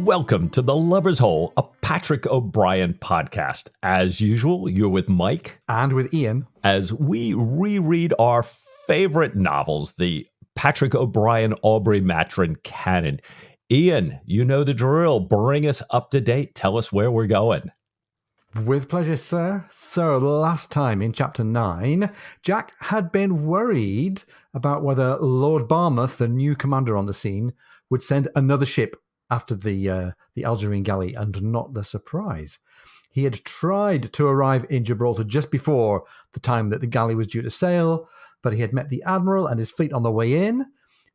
Welcome to The Lover's Hole, a Patrick O'Brien podcast. As usual, you're with Mike. And with Ian. As we reread our favorite novels, the Patrick O'Brien Aubrey Maturin canon. Ian, you know the drill. Bring us up to date. Tell us where we're going. With pleasure, sir. So last time in chapter 9, Jack had been worried about whether Lord Barmouth, the new commander on the scene, would send another ship after the Algerine galley, and not the surprise. He had tried to arrive in Gibraltar just before the time that the galley was due to sail, but he had met the admiral and his fleet on the way in.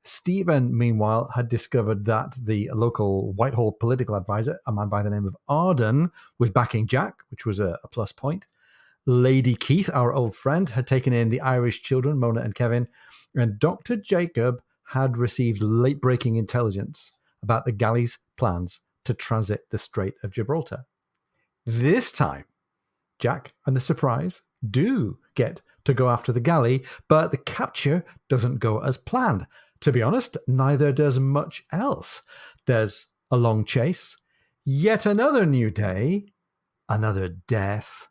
Stephen, meanwhile, had discovered that the local Whitehall political advisor, a man by the name of Arden, was backing Jack, which was a plus point. Lady Keith, our old friend, had taken in the Irish children, Mona and Kevin, and Dr. Jacob had received late-breaking intelligence about the galley's plans to transit the Strait of Gibraltar. This time, Jack and the Surprise do get to go after the galley, but the capture doesn't go as planned. To be honest, neither does much else. There's a long chase, yet another new day, another death,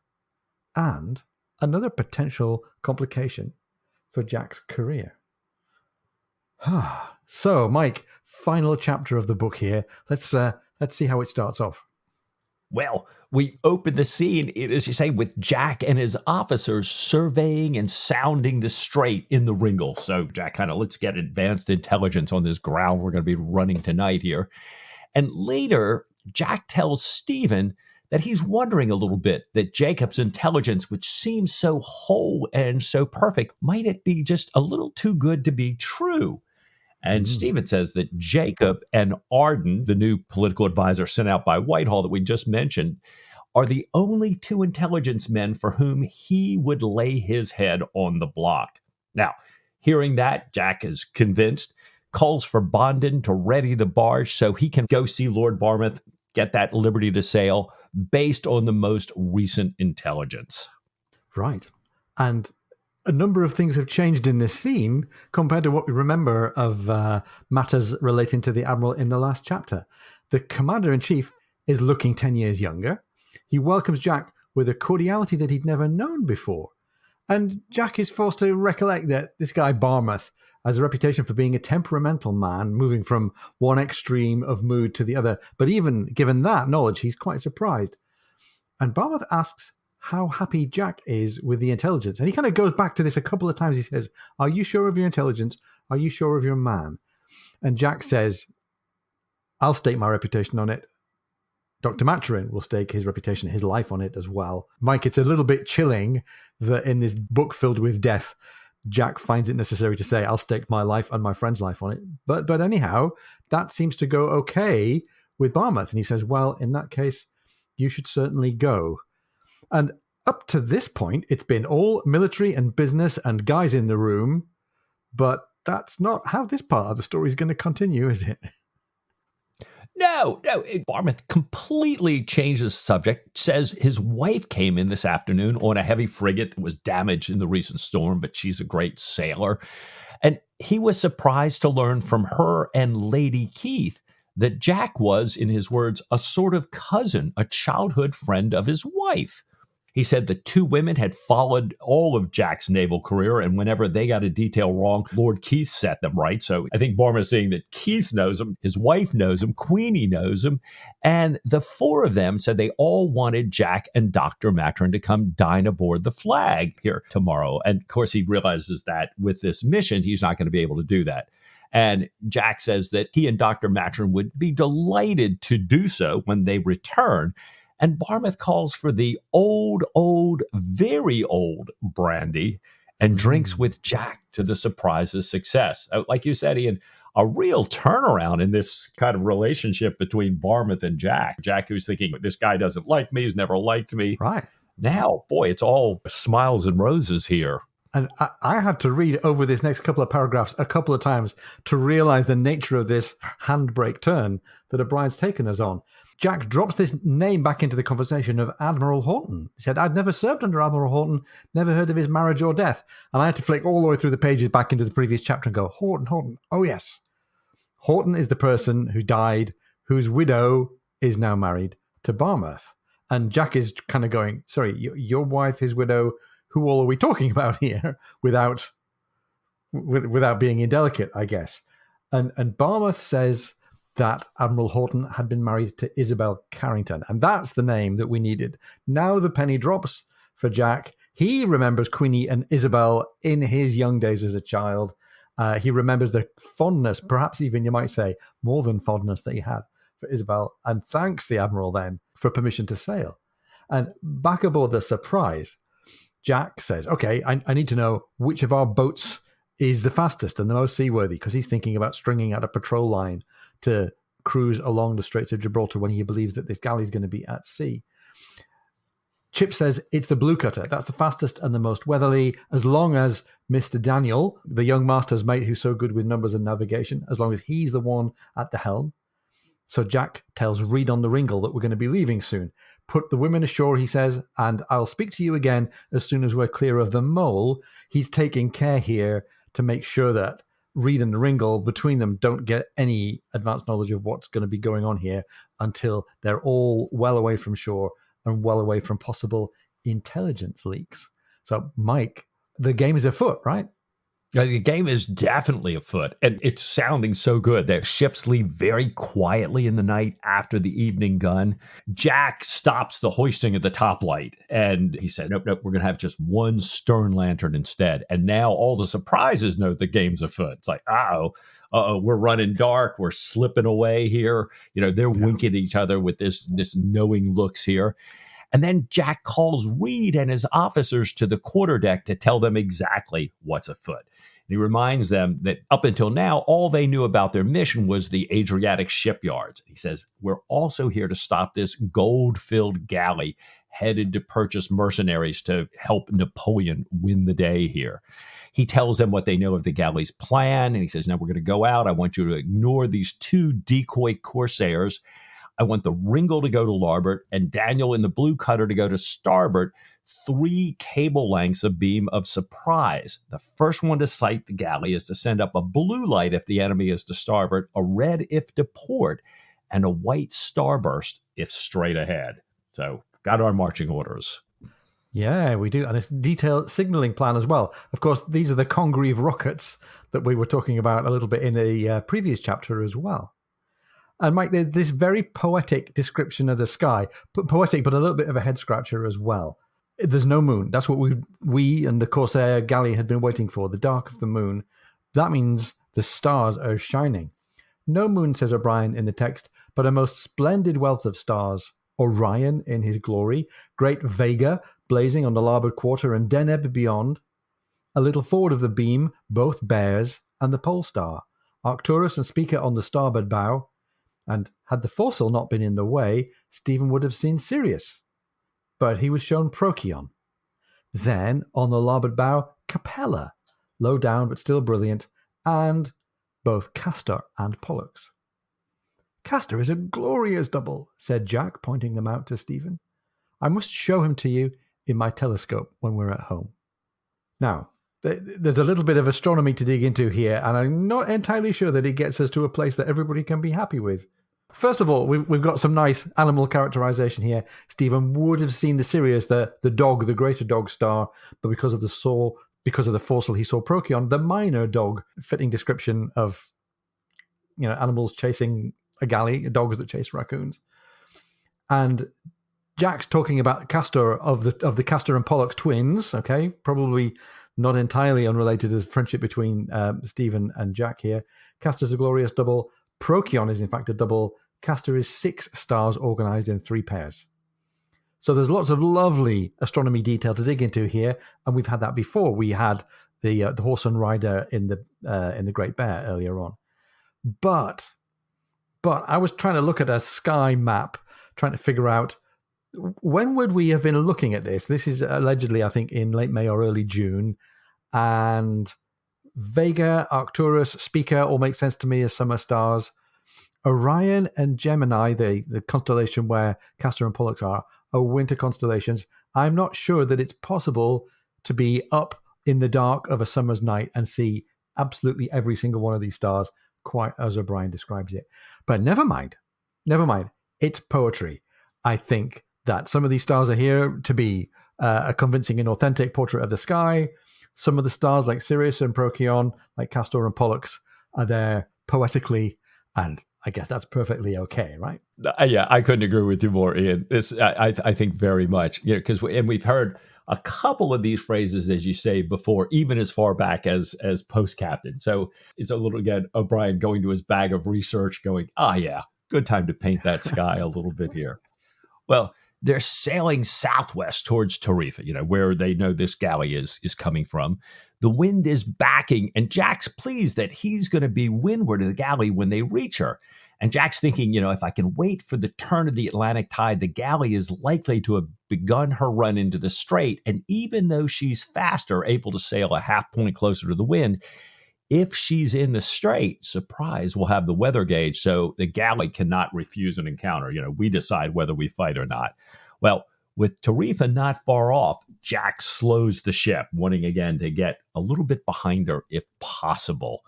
and another potential complication for Jack's career. So, Mike, final chapter of the book here. Let's see how it starts off. Well, we open the scene, as you say, with Jack and his officers surveying and sounding the strait in the Ringle. So Jack let's get advanced intelligence on this ground we're going to be running tonight here. And later, Jack tells Stephen that he's wondering a little bit that Jacob's intelligence, which seems so whole and so perfect, might it be just a little too good to be true? And Stephen says that Jacob and Arden, the new political advisor sent out by Whitehall that we just mentioned, are the only two intelligence men for whom he would lay his head on the block. Now, hearing that, Jack is convinced, calls for Bondon to ready the barge so he can go see Lord Barmouth, get that liberty to sail based on the most recent intelligence. Right. And a number of things have changed in this scene compared to what we remember of matters relating to the Admiral in the last chapter. The Commander-in-Chief is looking 10 years younger. He welcomes Jack with a cordiality that he'd never known before. And Jack is forced to recollect that this guy Barmouth has a reputation for being a temperamental man, moving from one extreme of mood to the other. But even given that knowledge, he's quite surprised. And Barmouth asks how happy Jack is with the intelligence. And he kind of goes back to this a couple of times. He says, "Are you sure of your intelligence? Are you sure of your man?" And Jack says, "I'll stake my reputation on it. Dr. Maturin will stake his reputation, his life on it as well." Mike, it's a little bit chilling that in this book filled with death, Jack finds it necessary to say, "I'll stake my life and my friend's life on it." But anyhow, that seems to go okay with Barmouth. And he says, "Well, in that case, you should certainly go." And up to this point, it's been all military and business and guys in the room, but that's not how this part of the story is going to continue, is it? No. Barmouth completely changes the subject, says his wife came in this afternoon on a heavy frigate that was damaged in the recent storm, but she's a great sailor. And he was surprised to learn from her and Lady Keith that Jack was, in his words, a sort of cousin, a childhood friend of his wife. He said the two women had followed all of Jack's naval career, and whenever they got a detail wrong, Lord Keith set them right. So I think Barmouth is saying that Keith knows him, his wife knows him, Queenie knows him, and the four of them said they all wanted Jack and Dr. Maturin to come dine aboard the Flag here tomorrow. And of course, he realizes that with this mission, he's not going to be able to do that. And Jack says that he and Dr. Maturin would be delighted to do so when they return. And Barmouth calls for the old, very old brandy and drinks with Jack to the Surprise's success. Like you said, Ian, a real turnaround in this kind of relationship between Barmouth and Jack. Jack, who's thinking, this guy doesn't like me, he's never liked me. Right. Now, boy, it's all smiles and roses here. And I had to read over this next couple of paragraphs a couple of times to realize the nature of this handbrake turn that O'Brien's taken us on. Jack drops this name back into the conversation of Admiral Horton. He said, "I'd never served under Admiral Horton, never heard of his marriage or death." And I had to flick all the way through the pages back into the previous chapter and go, Horton. Oh, yes. Horton is the person who died, whose widow is now married to Barmouth. And Jack is kind of going, sorry, your wife, his widow, who all are we talking about here without being indelicate, I guess. And Barmouth says that Admiral Horton had been married to Isabel Carrington. And that's the name that we needed. Now the penny drops for Jack. He remembers Queenie and Isabel in his young days as a child. He remembers the fondness, perhaps even you might say more than fondness, that he had for Isabel, and thanks the Admiral then for permission to sail. And back aboard the Surprise, Jack says, okay, I need to know which of our boats is the fastest and the most seaworthy, because he's thinking about stringing out a patrol line to cruise along the Straits of Gibraltar when he believes that this galley is going to be at sea. Chip says it's the Blue Cutter. That's the fastest and the most weatherly, as long as Mr. Daniel, the young master's mate who's so good with numbers and navigation, as long as he's the one at the helm. So Jack tells Reed on the Ringle that we're going to be leaving soon. Put the women ashore, he says, and I'll speak to you again as soon as we're clear of the mole. He's taking care here to make sure that Reed and the Ringle, between them, don't get any advanced knowledge of what's going to be going on here until they're all well away from shore and well away from possible intelligence leaks. So, Mike, the game is afoot, right? The game is definitely afoot, and it's sounding so good. Their ships leave very quietly in the night after the evening gun. Jack stops the hoisting of the top light, and he said, nope, we're going to have just one stern lantern instead. And now all the Surprises know the game's afoot. It's like, uh-oh, we're running dark. We're slipping away here. They're winking at each other with this knowing looks here. And then Jack calls Reed and his officers to the quarterdeck to tell them exactly what's afoot. And he reminds them that up until now, all they knew about their mission was the Adriatic shipyards. He says, we're also here to stop this gold-filled galley headed to purchase mercenaries to help Napoleon win the day here. He tells them what they know of the galley's plan, and he says, now we're going to go out. I want you to ignore these two decoy corsairs. I want the Ringle to go to larboard and Daniel in the Blue Cutter to go to starboard, 3 cable lengths of beam of surprise. The first one to sight the galley is to send up a blue light if the enemy is to starboard, a red if to port, and a white starburst if straight ahead. So, got our marching orders. Yeah, we do. And it's a detailed signaling plan as well. Of course, these are the Congreve rockets that we were talking about a little bit in the previous chapter as well. And Mike, there's this very poetic description of the sky, poetic, but a little bit of a head scratcher as well. There's no moon. That's what we and the Corsair galley had been waiting for, the dark of the moon. That means the stars are shining. No moon, says O'Brien in the text, but a most splendid wealth of stars. Orion in his glory, great Vega blazing on the larboard quarter, and Deneb beyond. A little forward of the beam, both bears and the pole star. Arcturus and Spica on the starboard bow. And had the foresail not been in the way, Stephen would have seen Sirius. But he was shown Procyon. Then, on the larboard bow, Capella, low down but still brilliant, and both Castor and Pollux. Castor is a glorious double, said Jack, pointing them out to Stephen. I must show him to you in my telescope when we're at home. Now, there's a little bit of astronomy to dig into here, and I'm not entirely sure that it gets us to a place that everybody can be happy with. First of all, we've got some nice animal characterization here. Stephen would have seen the Sirius, the dog, the greater dog star, but because of the foresail, he saw Procyon, the minor dog, fitting description of animals chasing a galley, dogs that chase raccoons. And Jack's talking about Castor of the Castor and Pollux twins, okay, probably not entirely unrelated to the friendship between Stephen and Jack here. Castor's a glorious double. Procyon is in fact a double. Castor is 6 stars organized in 3 pairs. So there's lots of lovely astronomy detail to dig into here, and we've had that before. We had the horse and rider in the Great Bear earlier on. But I was trying to look at a sky map, trying to figure out when would we have been looking at this. This is allegedly, I think, in late May or early June, and Vega, Arcturus, Spica all make sense to me as summer stars. Orion and Gemini, the constellation where Castor and Pollux are winter constellations. I'm not sure that it's possible to be up in the dark of a summer's night and see absolutely every single one of these stars, quite as O'Brien describes it. But never mind. never mind. It's poetry. I think that some of these stars are here to be a convincing and authentic portrait of the sky. Some of the stars, like Sirius and Procyon, like Castor and Pollux, are there poetically, and I guess that's perfectly okay, right? Yeah, I couldn't agree with you more, Ian. This, I think, very much. Because and we've heard a couple of these phrases, as you say, before, even as far back as post captain. So it's a little, again, O'Brien going to his bag of research, going, yeah, good time to paint that sky a little bit here. Well, they're sailing southwest towards Tarifa, where they know this galley is coming from. The wind is backing, and Jack's pleased that he's going to be windward of the galley when they reach her. And Jack's thinking, if I can wait for the turn of the Atlantic tide, the galley is likely to have begun her run into the strait. And even though she's faster, able to sail a half point closer to the wind, if she's in the strait, surprise, we'll have the weather gauge, so the galley cannot refuse an encounter. We decide whether we fight or not. Well, with Tarifa not far off, Jack slows the ship, wanting again to get a little bit behind her if possible.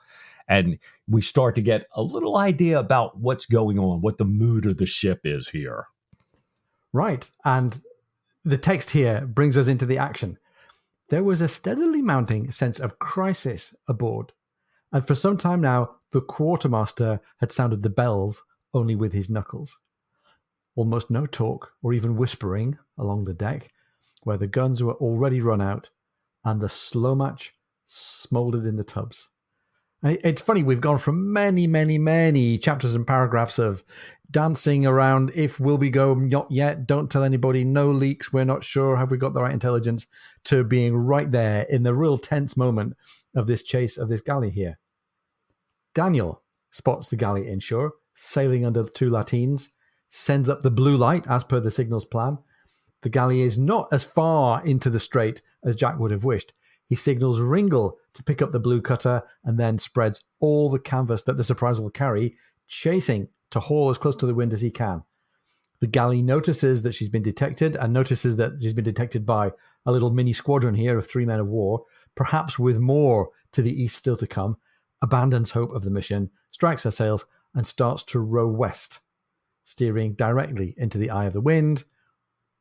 And we start to get a little idea about what's going on, what the mood of the ship is here. Right. And the text here brings us into the action. There was a steadily mounting sense of crisis aboard. And for some time now, the quartermaster had sounded the bells only with his knuckles. Almost no talk or even whispering along the deck, where the guns were already run out and the slow match smouldered in the tubs. And it's funny, we've gone from many, many, many chapters and paragraphs of dancing around, if will we go, not yet, don't tell anybody, no leaks, we're not sure, have we got the right intelligence, to being right there in the real tense moment of this chase of this galley here. Daniel spots the galley inshore, sailing under 2 Latines, sends up the blue light as per the signal's plan. The galley is not as far into the strait as Jack would have wished. He signals Ringle to pick up the blue cutter and then spreads all the canvas that the Surprise will carry, chasing to haul as close to the wind as he can. The galley notices that she's been detected and notices that she's been detected by a little mini squadron here of 3 men of war, perhaps with more to the east still to come, abandons hope of the mission, strikes her sails, and starts to row west, steering directly into the eye of the wind,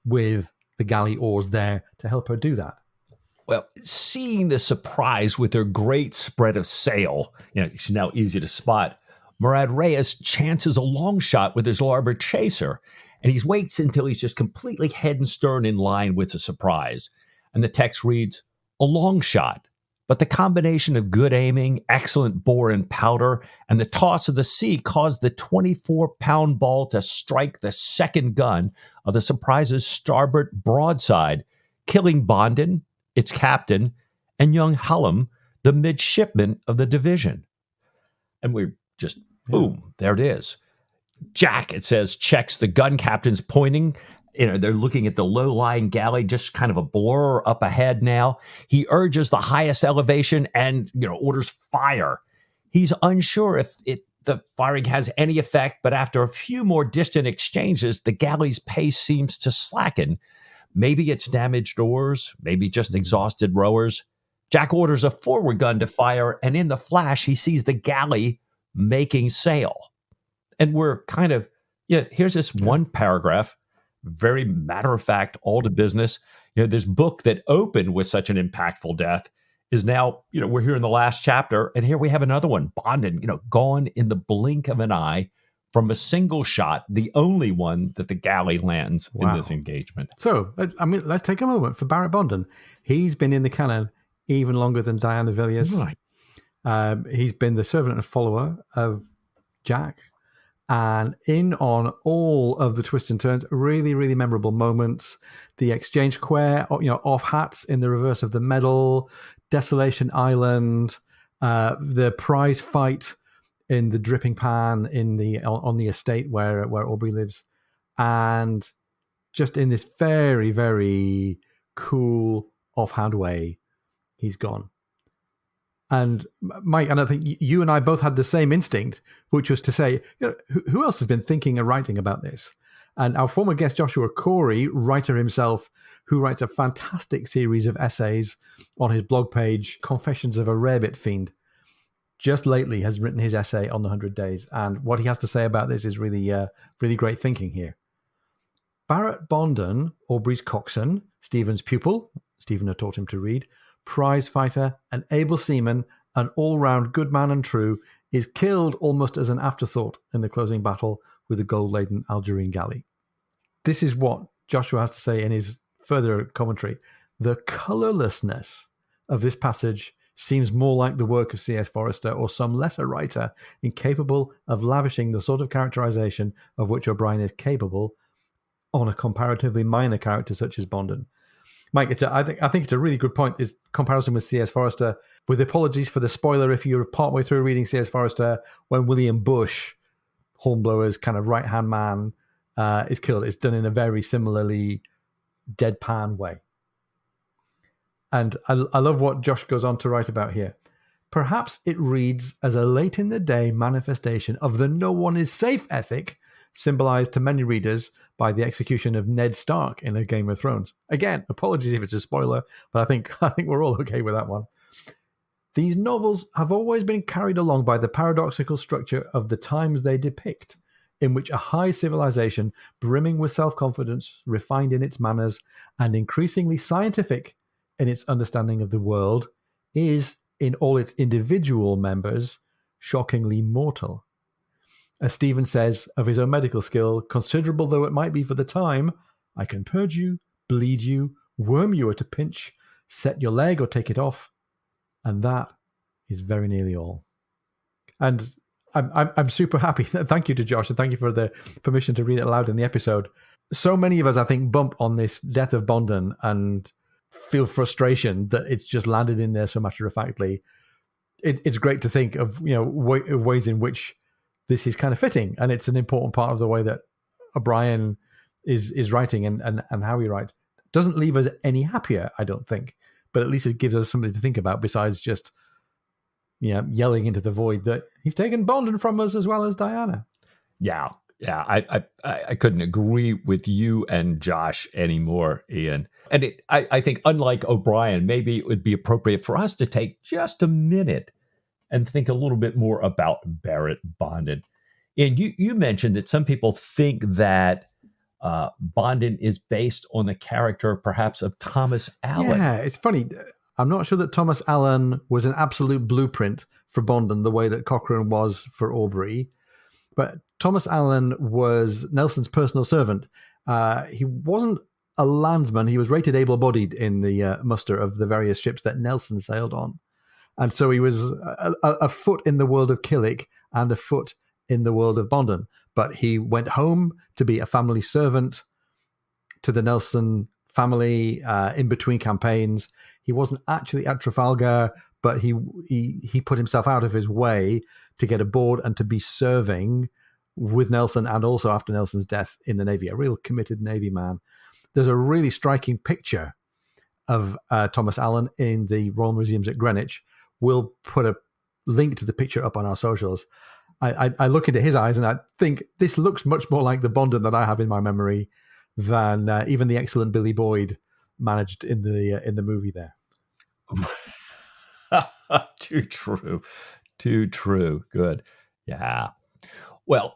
with the galley oars there to help her do that. Well, seeing the Surprise with her great spread of sail, she's now easy to spot, Murad Reyes chances a long shot with his larboard chaser, and he waits until he's just completely head and stern in line with the Surprise. And the text reads, a long shot. But the combination of good aiming, excellent bore and powder, and the toss of the sea caused the 24-pound ball to strike the second gun of the Surprise's starboard broadside, killing Bondon, its captain, and young Hallam, the midshipman of the division. And we're just, boom, there it is. Jack, it says, checks the gun captain's pointing. They're looking at the low-lying galley, just kind of a blur up ahead now. He urges the highest elevation and, orders fire. He's unsure if the firing has any effect, but after a few more distant exchanges, the galley's pace seems to slacken. Maybe it's damaged oars, maybe just exhausted rowers. Jack orders a forward gun to fire, and in the flash, he sees the galley making sail. And we're kind of, here's this one paragraph, very matter-of-fact, all to business. This book that opened with such an impactful death is now, we're here in the last chapter, and here we have another one, Bondon, gone in the blink of an eye from a single shot, the only one that the galley lands in this engagement. So, let's take a moment for Barrett Bondon. He's been in the canon even longer than Diana Villiers. Right. He's been the servant and follower of Jack, and in on all of the twists and turns, really, really memorable moments. The exchange quair, off hats in the reverse of the medal, Desolation Island, the prize fight in the dripping pan on the estate where Aubrey lives, and just in this very, very cool offhand way, he's gone. And Mike, and I think you and I both had the same instinct, which was to say, who else has been thinking and writing about this? And our former guest Joshua Corey, writer himself, who writes a fantastic series of essays on his blog page, Confessions of a Rarebit Fiend, just lately has written his essay on the 100 Days. And what he has to say about this is really great thinking here. Barrett Bondon, Aubrey's coxswain, Stephen's pupil, Stephen had taught him to read, prize fighter, an able seaman, an all-round good man and true, is killed almost as an afterthought in the closing battle with the gold-laden Algerine galley. This is what Joshua has to say in his further commentary. The colourlessness of this passage seems more like the work of C.S. Forester or some lesser writer incapable of lavishing the sort of characterization of which O'Brien is capable on a comparatively minor character such as Bondon. Mike, I think it's a really good point, is comparison with C.S. Forester, with apologies for the spoiler if you're partway through reading C.S. Forester, when William Bush, Hornblower's kind of right-hand man, is killed. It's done in a very similarly deadpan way. And I love what Josh goes on to write about here. Perhaps it reads as a late-in-the-day manifestation of the no one is safe ethic symbolized to many readers by the execution of Ned Stark in A Game of Thrones. Again, apologies if it's a spoiler, but I think we're all okay with that one. These novels have always been carried along by the paradoxical structure of the times they depict, in which a high civilization, brimming with self-confidence, refined in its manners, and increasingly scientific in its understanding of the world, is, in all its individual members, shockingly mortal. As Stephen says of his own medical skill, considerable though it might be for the time, I can purge you, bleed you, worm you at a pinch, set your leg or take it off, and that is very nearly all. And I'm super happy. Thank you to Josh, and thank you for the permission to read it aloud in the episode. So many of us, I think, bump on this death of Bondon and feel frustration that it's just landed in there so matter-of-factly. It's great to think of, ways in which this is kind of fitting, and it's an important part of the way that O'Brien is writing and how he writes. Doesn't leave us any happier, I don't think, but at least it gives us something to think about besides just yelling into the void that he's taken Bondon from us as well as Diana. Yeah. I couldn't agree with you and Josh anymore, Ian. And I think, unlike O'Brien, maybe it would be appropriate for us to take just a minute and think a little bit more about Barrett Bondon. And you mentioned that some people think that Bondon is based on the character, perhaps, of Thomas Allen. Yeah, it's funny. I'm not sure that Thomas Allen was an absolute blueprint for Bondon the way that Cochrane was for Aubrey. But Thomas Allen was Nelson's personal servant. He wasn't a landsman. He was rated able-bodied in the muster of the various ships that Nelson sailed on. And so he was a foot in the world of Killick and a foot in the world of Bondon. But he went home to be a family servant to the Nelson family in between campaigns. He wasn't actually at Trafalgar, but he put himself out of his way to get aboard and to be serving with Nelson, and also after Nelson's death in the Navy, a real committed Navy man. There's a really striking picture of Thomas Allen in the Royal Museums at Greenwich. We'll put a link to the picture up on our socials. I look into his eyes and I think this looks much more like the Bondon that I have in my memory than even the excellent Billy Boyd managed in the movie there. Too true. Good. Yeah. Well,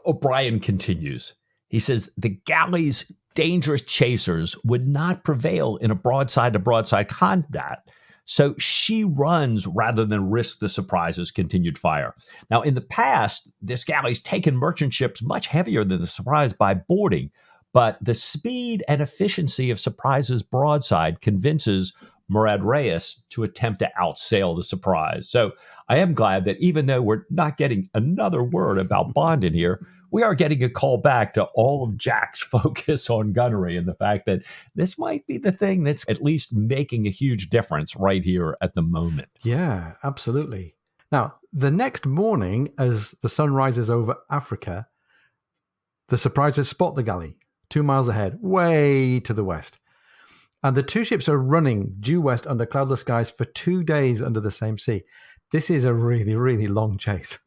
O'Brien continues. He says the galley's dangerous chasers would not prevail in a broadside-to-broadside combat, so she runs rather than risk the Surprise's continued fire. Now, in the past, this galley's taken merchant ships much heavier than the Surprise by boarding, but the speed and efficiency of Surprise's broadside convinces Murad Reyes to attempt to outsail the Surprise. So I am glad that even though we're not getting another word about Bond in here, we are getting a call back to all of Jack's focus on gunnery and the fact that this might be the thing that's at least making a huge difference right here at the moment. Yeah, absolutely. Now, the next morning, as the sun rises over Africa, the Surprises spot the galley 2 miles ahead, way to the west. And the two ships are running due west under cloudless skies for 2 days under the same sea. This is a really, really long chase.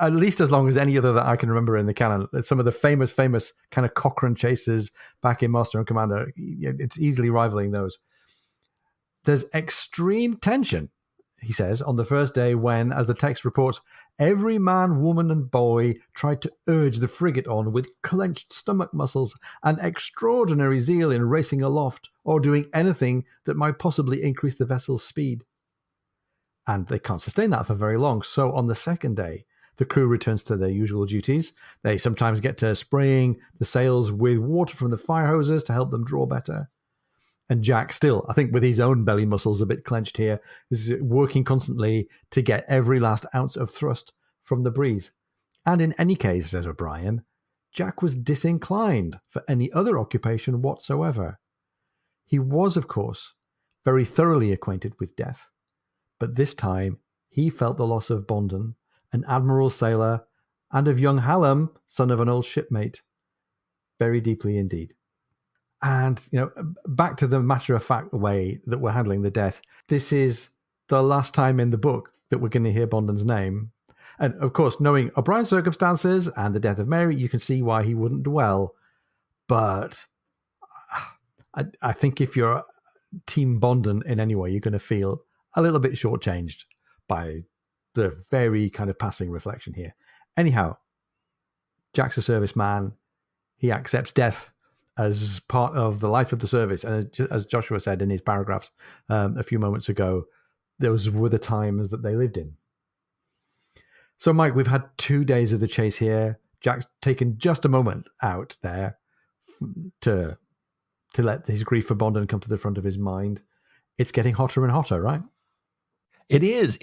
At least as long as any other that I can remember in the canon. Some of the famous kind of Cochrane chases back in Master and Commander, it's easily rivaling those. There's extreme tension he says, on the first day when, as the text reports, every man, woman, and boy tried to urge the frigate on with clenched stomach muscles and extraordinary zeal in racing aloft or doing anything that might possibly increase the vessel's speed. And they can't sustain that for very long. So on the second day, the crew returns to their usual duties. They sometimes get to spraying the sails with water from the fire hoses to help them draw better. And Jack still, I think with his own belly muscles a bit clenched here, is working constantly to get every last ounce of thrust from the breeze. And in any case, says O'Brien, Jack was disinclined for any other occupation whatsoever. He was, of course, very thoroughly acquainted with death, but this time he felt the loss of Bondon, an admiral sailor, and of young Hallam, son of an old shipmate, very deeply indeed. And, back to the matter-of-fact way that we're handling the death, this is the last time in the book that we're going to hear Bondon's name. And, of course, knowing O'Brien's circumstances and the death of Mary, you can see why he wouldn't dwell. But I think if you're Team Bondon in any way, you're going to feel a little bit shortchanged by the very kind of passing reflection here. Anyhow, Jack's a serviceman. He accepts death as part of the life of the service. And as Joshua said in his paragraphs a few moments ago, those were the times that they lived in. So, Mike, we've had 2 days of the chase here. Jack's taken just a moment out there to let his grief for Bondon come to the front of his mind. It's getting hotter and hotter, right? It is.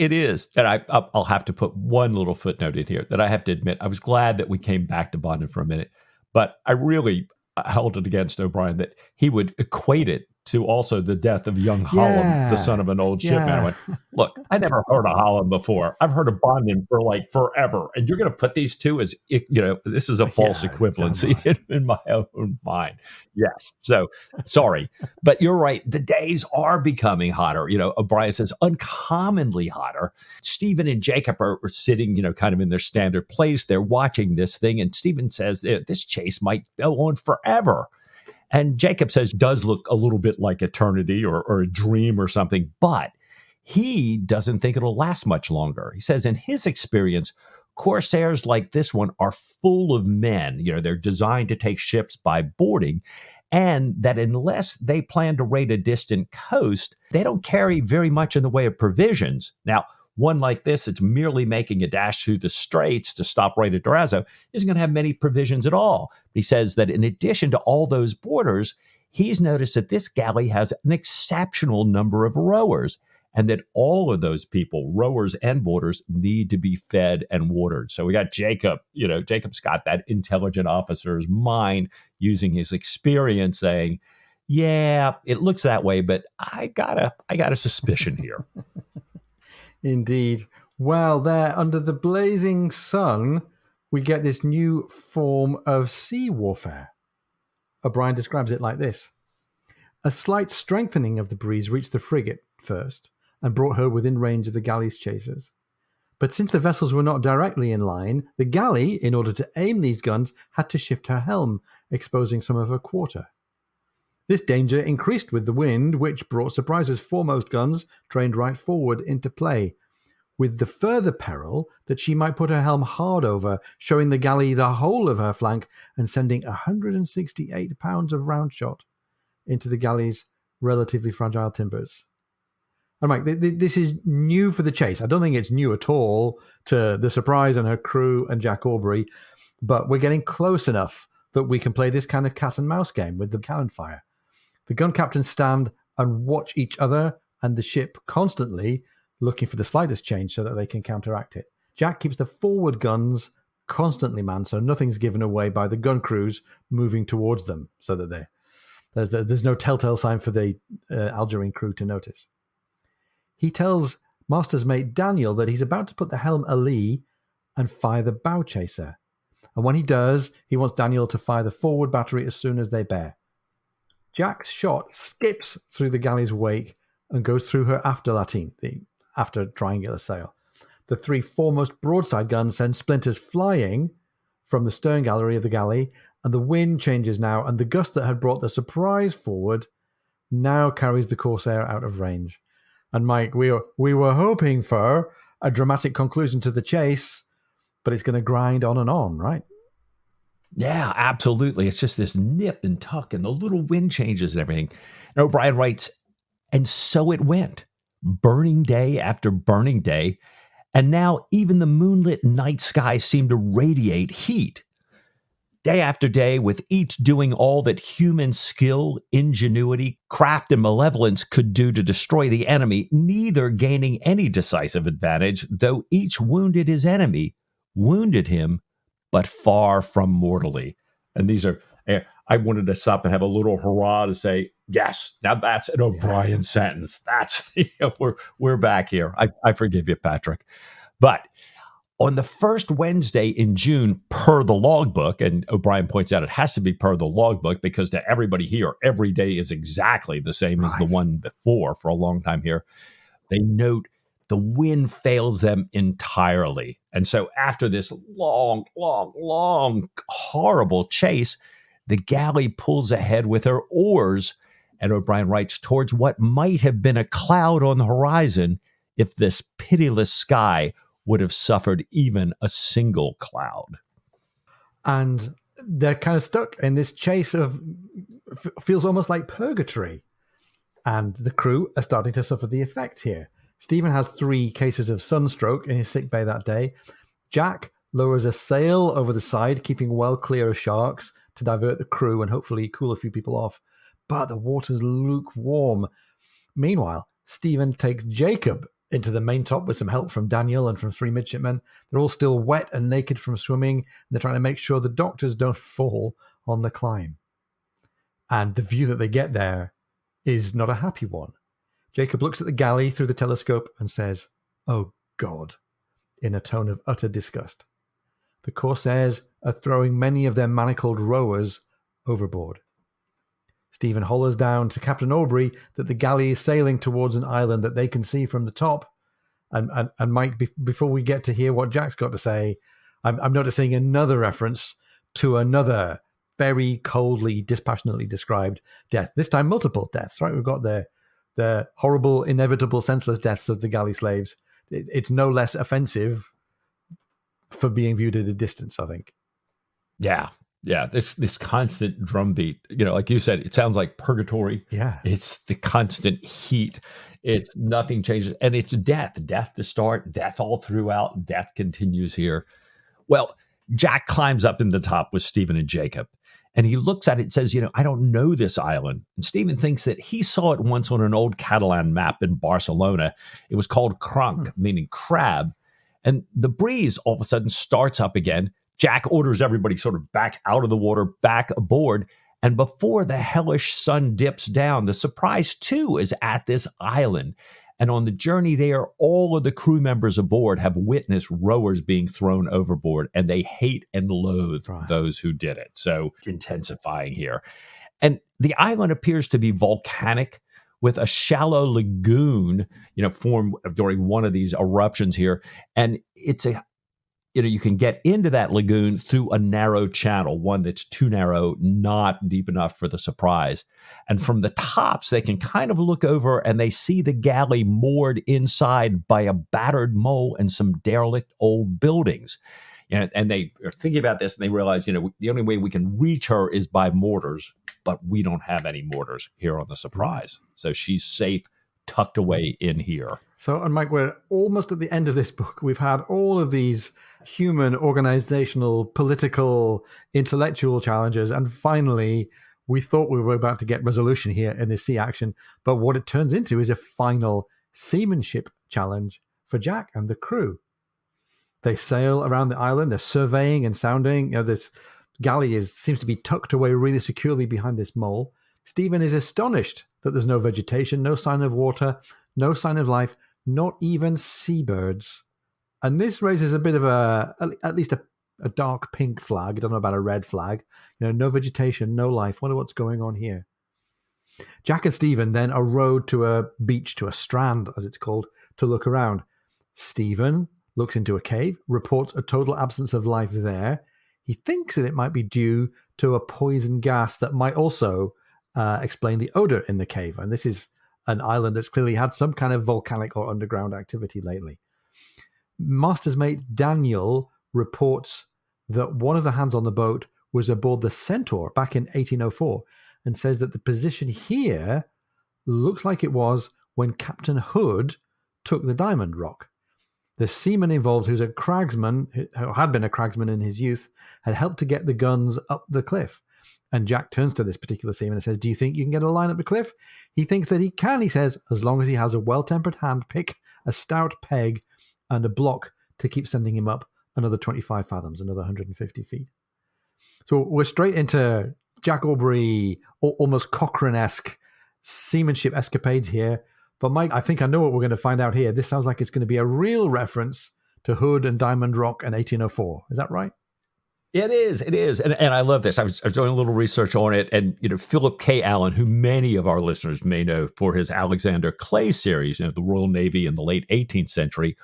And I'll have to put one little footnote in here that I have to admit, I was glad that we came back to Bondon for a minute, but I really held it against O'Brien that he would equate it to also the death of young Hallam, the son of an old shipman. I went, look, I never heard of Hallam before. I've heard of Bondon for like forever. And you're going to put these two as, this is a false equivalency in my own mind. Yes. So sorry, but you're right. The days are becoming hotter. O'Brien says uncommonly hotter. Stephen and Jacob are sitting, kind of in their standard place. They're watching this thing. And Stephen says this chase might go on forever. And Jacob says does look a little bit like eternity or a dream or something, but he doesn't think it'll last much longer. He says in his experience, corsairs like this one are full of men. They're designed to take ships by boarding, and that unless they plan to raid a distant coast, they don't carry very much in the way of provisions. Now, one like this, it's merely making a dash through the straits to stop right at Durazzo, isn't going to have many provisions at all. He says that in addition to all those boarders, he's noticed that this galley has an exceptional number of rowers, and that all of those people, rowers and boarders, need to be fed and watered. So we got Jacob, Jacob's got that intelligent officer's mind using his experience saying, yeah, it looks that way, but I got a suspicion here. Indeed. Well, there, under the blazing sun, we get this new form of sea warfare. O'Brien describes it like this. A slight strengthening of the breeze reached the frigate first and brought her within range of the galley's chasers. But since the vessels were not directly in line, the galley, in order to aim these guns, had to shift her helm, exposing some of her quarter. This danger increased with the wind, which brought Surprise's foremost guns, trained right forward, into play, with the further peril that she might put her helm hard over, showing the galley the whole of her flank and sending 168 pounds of round shot into the galley's relatively fragile timbers. And Mike, this is new for the chase. I don't think it's new at all to the Surprise and her crew and Jack Aubrey, but we're getting close enough that we can play this kind of cat and mouse game with the cannon fire. The gun captains stand and watch each other and the ship constantly, looking for the slightest change so that they can counteract it. Jack keeps the forward guns constantly manned, so nothing's given away by the gun crews moving towards them, so that there's no telltale sign for the Algerine crew to notice. He tells Master's mate Daniel that he's about to put the helm alee and fire the bow chaser. And when he does, he wants Daniel to fire the forward battery as soon as they bear. Jack's shot skips through the galley's wake and goes through her after lateen, the after triangular sail. The three foremost broadside guns send splinters flying from the stern gallery of the galley, and the wind changes now, and the gust that had brought the Surprise forward now carries the Corsair out of range. And Mike, we were hoping for a dramatic conclusion to the chase, but it's going to grind on and on, right? Yeah, absolutely. It's just this nip and tuck and the little wind changes and everything. And O'Brien writes, and so it went, burning day after burning day. And now even the moonlit night sky seemed to radiate heat. Day after day, with each doing all that human skill, ingenuity, craft, and malevolence could do to destroy the enemy, neither gaining any decisive advantage, though each wounded his enemy, wounded him, but far from mortally. And these are, I wanted to stop and have a little hurrah to say, yes, now that's an O'Brien sentence. That's, we're back here. I forgive you, Patrick. But on the first Wednesday in June, per the logbook, and O'Brien points out it has to be per the logbook because to everybody here, every day is exactly the same as the one before for a long time here. They note the wind fails them entirely. And so after this long, horrible chase, the galley pulls ahead with her oars, and O'Brien writes, towards what might have been a cloud on the horizon if this pitiless sky would have suffered even a single cloud. And they're kind of stuck in this chase of feels almost like purgatory. And the crew are starting to suffer the effects here. Stephen has 3 cases of sunstroke in his sick bay that day. Jack lowers a sail over the side, keeping well clear of sharks to divert the crew and hopefully cool a few people off. But the water's lukewarm. Meanwhile, Stephen takes Jacob into the main top with some help from Daniel and from 3 midshipmen. They're all still wet and naked from swimming. And they're trying to make sure the doctors don't fall on the climb. And the view that they get there is not a happy one. Jacob looks at the galley through the telescope and says, "Oh God," in a tone of utter disgust. The Corsairs are throwing many of their manacled rowers overboard. Stephen hollers down to Captain Aubrey that the galley is sailing towards an island that they can see from the top. And Mike, before we get to hear what Jack's got to say, I'm noticing another reference to another very coldly, dispassionately described death. This time, multiple deaths, right? We've got the horrible, inevitable, senseless deaths of the galley slaves. It's no less offensive for being viewed at a distance, I think. Yeah. Yeah, this constant drumbeat, like you said, it sounds like purgatory. Yeah. It's the constant heat. It's nothing changes. And it's death to start, death all throughout, death continues here. Well, Jack climbs up in the top with Stephen and Jacob, and he looks at it and says, I don't know this island. And Stephen thinks that he saw it once on an old Catalan map in Barcelona. It was called Cranc, meaning crab. And the breeze all of a sudden starts up again. Jack orders everybody sort of back out of the water, back aboard. And before the hellish sun dips down, the surprise, too, is at this island. And on the journey there, all of the crew members aboard have witnessed rowers being thrown overboard, and they hate and loathe those who did it. So intensifying here. And the island appears to be volcanic with a shallow lagoon, formed during one of these eruptions here. And it's you can get into that lagoon through a narrow channel, one that's too narrow, not deep enough for the surprise. And from the tops, they can kind of look over and they see the galley moored inside by a battered mole and some derelict old buildings. And they are thinking about this and they realize, the only way we can reach her is by mortars, but we don't have any mortars here on the Surprise. So she's safe, tucked away in here. So, and Mike, we're almost at the end of this book. We've had all of these human, organizational, political, intellectual challenges. And finally, we thought we were about to get resolution here in this sea action. But what it turns into is a final seamanship challenge for Jack and the crew. They sail around the island. They're surveying and sounding. This galley seems to be tucked away really securely behind this mole. Stephen is astonished that there's no vegetation, no sign of water, no sign of life, not even seabirds. And this raises a bit of at least a dark pink flag. I don't know about a red flag. No vegetation, no life. Wonder what's going on here. Jack and Stephen then are rowed to a beach, to a strand, as it's called, to look around. Stephen looks into a cave, reports a total absence of life there. He thinks that it might be due to a poison gas that might also explain the odor in the cave. And this is an island that's clearly had some kind of volcanic or underground activity lately. Master's mate Daniel reports that one of the hands on the boat was aboard the Centaur back in 1804 and says that the position here looks like it was when Captain Hood took the Diamond Rock. The seaman involved, who's a cragsman, who had been a cragsman in his youth, had helped to get the guns up the cliff. And Jack turns to this particular seaman and says, "Do you think you can get a line up the cliff?" He thinks that he can, he says, as long as he has a well-tempered hand pick, a stout peg, and a block to keep sending him up another 25 fathoms, another 150 feet. So we're straight into Jack Aubrey, almost Cochrane-esque seamanship escapades here. But Mike, I think I know what we're going to find out here. This sounds like it's going to be a real reference to Hood and Diamond Rock and 1804. Is that right? It is. And I love this. I was doing a little research on it. And, Philip K. Allen, who many of our listeners may know for his Alexander Clay series, the Royal Navy in the late 18th century,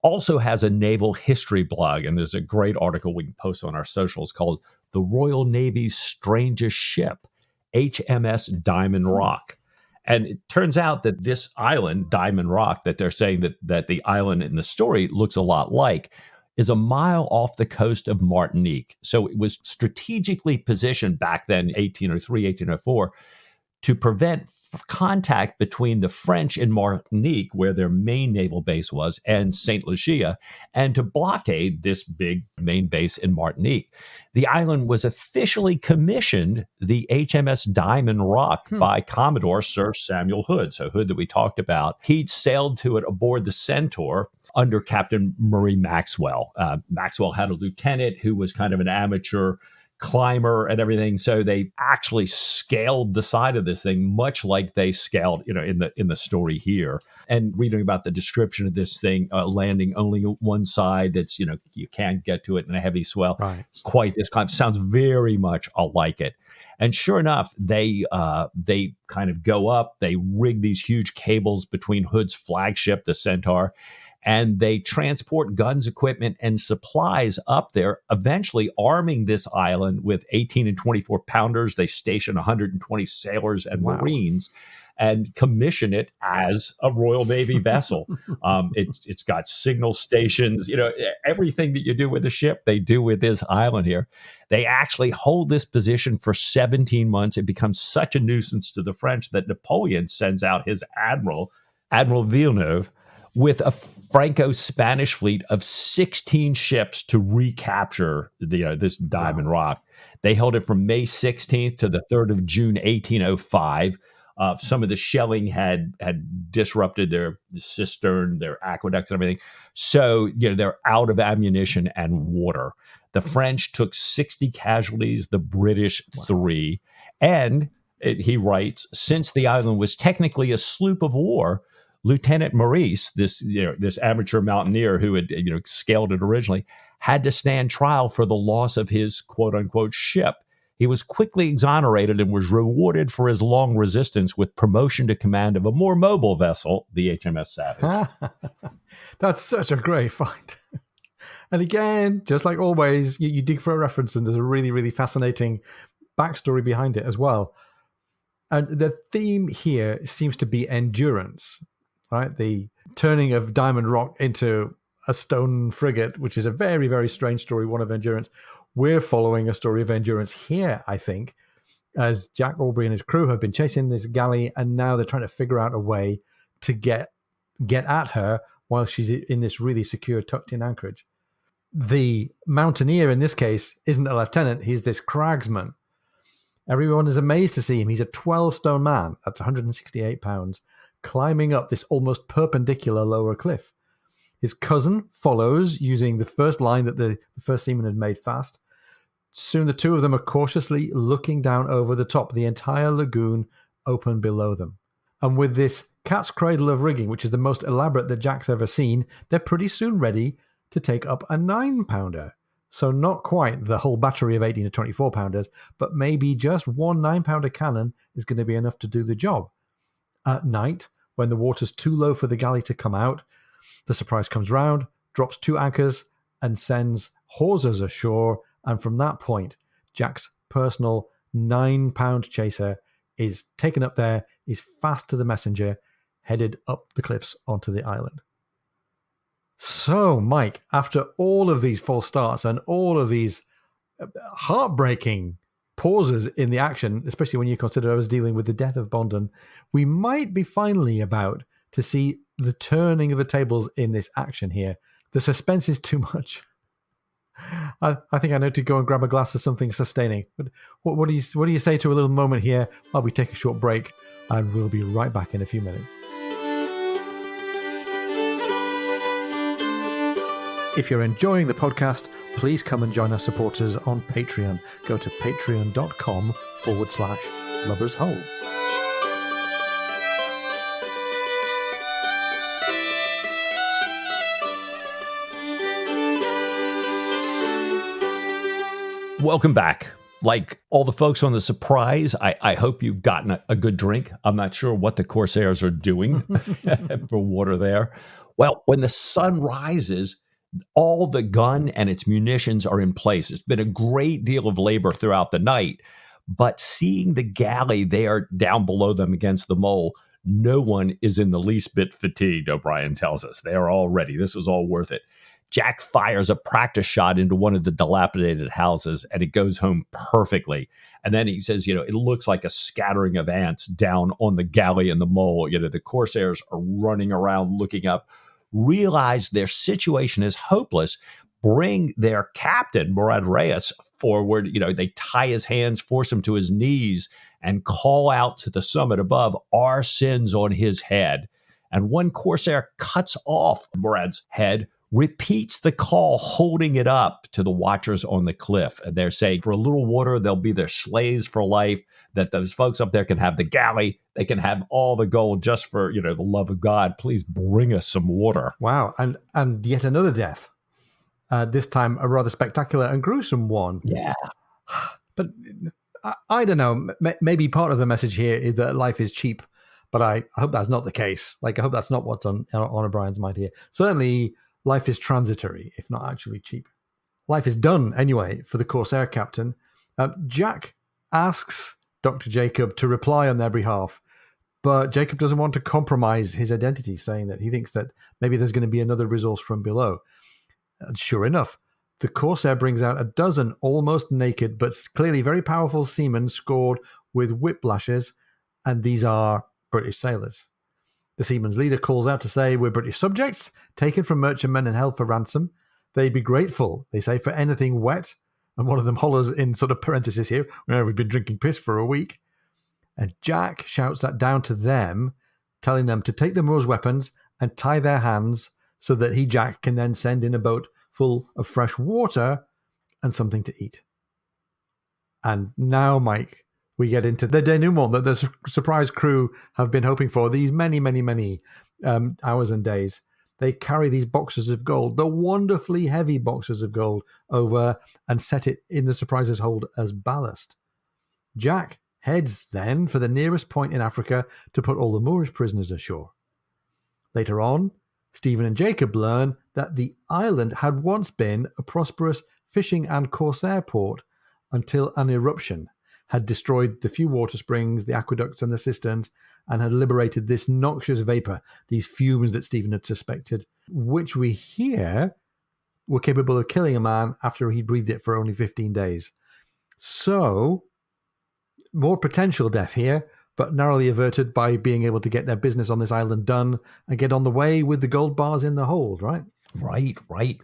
also has a naval history blog. And there's a great article we can post on our socials called The Royal Navy's Strangest Ship, HMS Diamond Rock. And it turns out that this island, Diamond Rock, that they're saying that the island in the story looks a lot like, is a mile off the coast of Martinique. So it was strategically positioned back then, 1803, 1804, to prevent contact between the French in Martinique, where their main naval base was, and St. Lucia, and to blockade this big main base in Martinique. The island was officially commissioned the HMS Diamond Rock by Commodore Sir Samuel Hood. So Hood that we talked about, he'd sailed to it aboard the Centaur under Captain Murray Maxwell. Maxwell had a lieutenant who was kind of an amateur climber and everything. So they actually scaled the side of this thing, much like they scaled, in the story here. And reading about the description of this thing, landing only one side that's, you can't get to it in a heavy swell. Right. Quite this kind of sounds very much like it. And sure enough, they kind of go up, they rig these huge cables between Hood's flagship, the Centaur, and they transport guns, equipment, and supplies up there, eventually arming this island with 18 and 24 pounders. They station 120 sailors and Marines and commission it as a Royal Navy vessel. It's got signal stations, everything that you do with a ship, they do with this island here. They actually hold this position for 17 months. It becomes such a nuisance to the French that Napoleon sends out his Admiral Villeneuve, with a Franco-Spanish fleet of 16 ships to recapture this Diamond Rock. They held it from May 16th to the 3rd of June, 1805. Some of the shelling had disrupted their cistern, their aqueducts and everything. So, they're out of ammunition and water. The French took 60 casualties, the British 3. And he writes, since the island was technically a sloop of war, Lieutenant Maurice, this amateur mountaineer who had scaled it originally, had to stand trial for the loss of his quote unquote ship. He was quickly exonerated and was rewarded for his long resistance with promotion to command of a more mobile vessel, the HMS Savage. That's such a great find. And again, just like always, you dig for a reference, and there's a really, really fascinating backstory behind it as well. And the theme here seems to be endurance. Right, the turning of Diamond Rock into a stone frigate, which is a very, very strange story, one of endurance. We're following a story of endurance here, I think, as Jack Aubrey and his crew have been chasing this galley, and now they're trying to figure out a way to get at her while she's in this really secure, tucked-in anchorage. The mountaineer in this case isn't a lieutenant; he's this cragsman. Everyone is amazed to see him. He's a 12-stone man. That's 168 pounds. Climbing up this almost perpendicular lower cliff. His cousin follows using the first line that the first seaman had made fast. Soon the two of them are cautiously looking down over the top, the entire lagoon open below them. And with this cat's cradle of rigging, which is the most elaborate that Jack's ever seen, they're pretty soon ready to take up a 9-pounder. So not quite the whole battery of 18 to 24 pounders, but maybe just one 9-pounder cannon is going to be enough to do the job. At night, when the water's too low for the galley to come out, the Surprise comes round, drops 2 anchors, and sends hawsers ashore. And from that point, Jack's personal 9-pound chaser is taken up there, is fast to the messenger, headed up the cliffs onto the island. So, Mike, after all of these false starts and all of these heartbreaking pauses in the action, especially when you consider I was dealing with the death of Bondon, we might be finally about to see the turning of the tables in this action here. The suspense is too much. I think I need to go and grab a glass of something sustaining. But what do you say to a little moment here while we take a short break, and we'll be right back in a few minutes. If you're enjoying the podcast, please come and join our supporters on Patreon. Go to patreon.com/Lover's Hole. Welcome back. Like all the folks on the surprise, I hope you've gotten a good drink. I'm not sure what the Corsairs are doing for water there. Well, when the sun rises, all the gun and its munitions are in place. It's been a great deal of labor throughout the night, but seeing the galley there down below them against the mole, no one is in the least bit fatigued, O'Brien tells us. They are all ready. This is all worth it. Jack fires a practice shot into one of the dilapidated houses, and it goes home perfectly. And then he says, it looks like a scattering of ants down on the galley and the mole. The Corsairs are running around looking up, realize their situation is hopeless, bring their captain, Murad Reyes, forward. They tie his hands, force him to his knees, and call out to the summit above, "Our sins on his head." And one Corsair cuts off Murad's head, repeats the call, holding it up to the watchers on the cliff. And they're saying, for a little water, they'll be their slaves for life, that those folks up there can have the galley. They can have all the gold just for, the love of God. Please bring us some water. Wow. And yet another death. This time a rather spectacular and gruesome one. Yeah. But I don't know. Maybe part of the message here is that life is cheap, but I hope that's not the case. I hope that's not what's on O'Brien's mind here. Certainly, life is transitory, if not actually cheap. Life is done, anyway, for the Corsair captain. Jack asks Dr. Jacob to reply on their behalf, but Jacob doesn't want to compromise his identity, saying that he thinks that maybe there's going to be another resource from below. And sure enough, the Corsair brings out a dozen almost naked, but clearly very powerful seamen scored with whiplashes, and these are British sailors. The seaman's leader calls out to say, "We're British subjects, taken from merchantmen and held for ransom. They'd be grateful," they say, "for anything wet." And one of them hollers in sort of parenthesis here, "Well, we've been drinking piss for a week." And Jack shouts that down to them, telling them to take the Moors' weapons and tie their hands so that he, Jack, can then send in a boat full of fresh water and something to eat. And now, Mike, we get into the denouement that the surprise crew have been hoping for these many, many, many hours and days. They carry these boxes of gold, the wonderfully heavy boxes of gold, over and set it in the surprise's hold as ballast. Jack heads then for the nearest point in Africa to put all the Moorish prisoners ashore. Later on, Stephen and Jacob learn that the island had once been a prosperous fishing and corsair port until an eruption had destroyed the few water springs, the aqueducts and the cisterns, and had liberated this noxious vapor, these fumes that Stephen had suspected, which we hear were capable of killing a man after he breathed it for only 15 days. So, more potential death here, but narrowly averted by being able to get their business on this island done and get on the way with the gold bars in the hold, right? Right.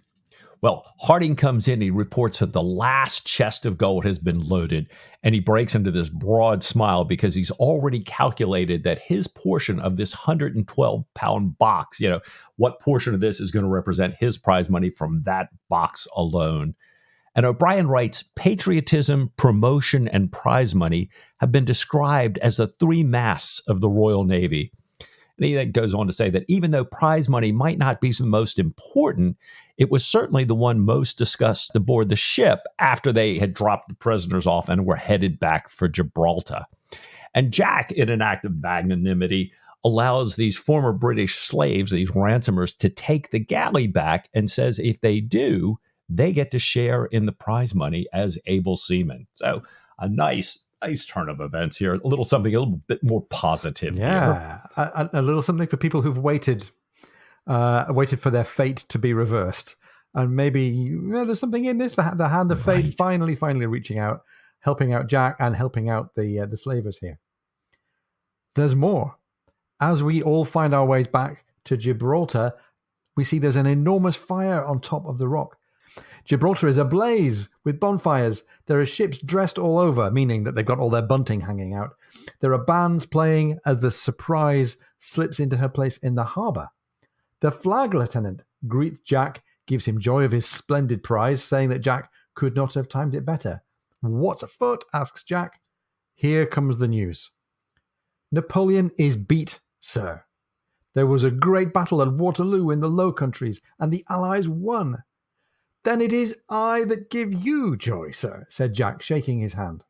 Well, Harding comes in, he reports that the last chest of gold has been loaded, and he breaks into this broad smile because he's already calculated that his portion of this 112-pound box, what portion of this is going to represent his prize money from that box alone. And O'Brien writes, patriotism, promotion, and prize money have been described as the three masts of the Royal Navy. And he then goes on to say that even though prize money might not be the most important, it was certainly the one most discussed aboard the ship after they had dropped the prisoners off and were headed back for Gibraltar. And Jack, in an act of magnanimity, allows these former British slaves, these ransomers, to take the galley back and says if they do, they get to share in the prize money as able seamen. So a nice nice turn of events here. A little something a little bit more positive here. Yeah, a little something for people who've waited for their fate to be reversed. And maybe there's something in this. The hand of fate finally reaching out, helping out Jack and helping out the slavers here. There's more. As we all find our ways back to Gibraltar, we see there's an enormous fire on top of the rock. Gibraltar is ablaze with bonfires. There are ships dressed all over, meaning that they've got all their bunting hanging out. There are bands playing as the Surprise slips into her place in the harbour. The flag lieutenant greets Jack, gives him joy of his splendid prize, saying that Jack could not have timed it better. What's afoot? Asks Jack. Here comes the news. Napoleon is beat, sir. There was a great battle at Waterloo in the Low Countries, and the Allies won. Then it is I that give you joy, sir, said Jack, shaking his hand.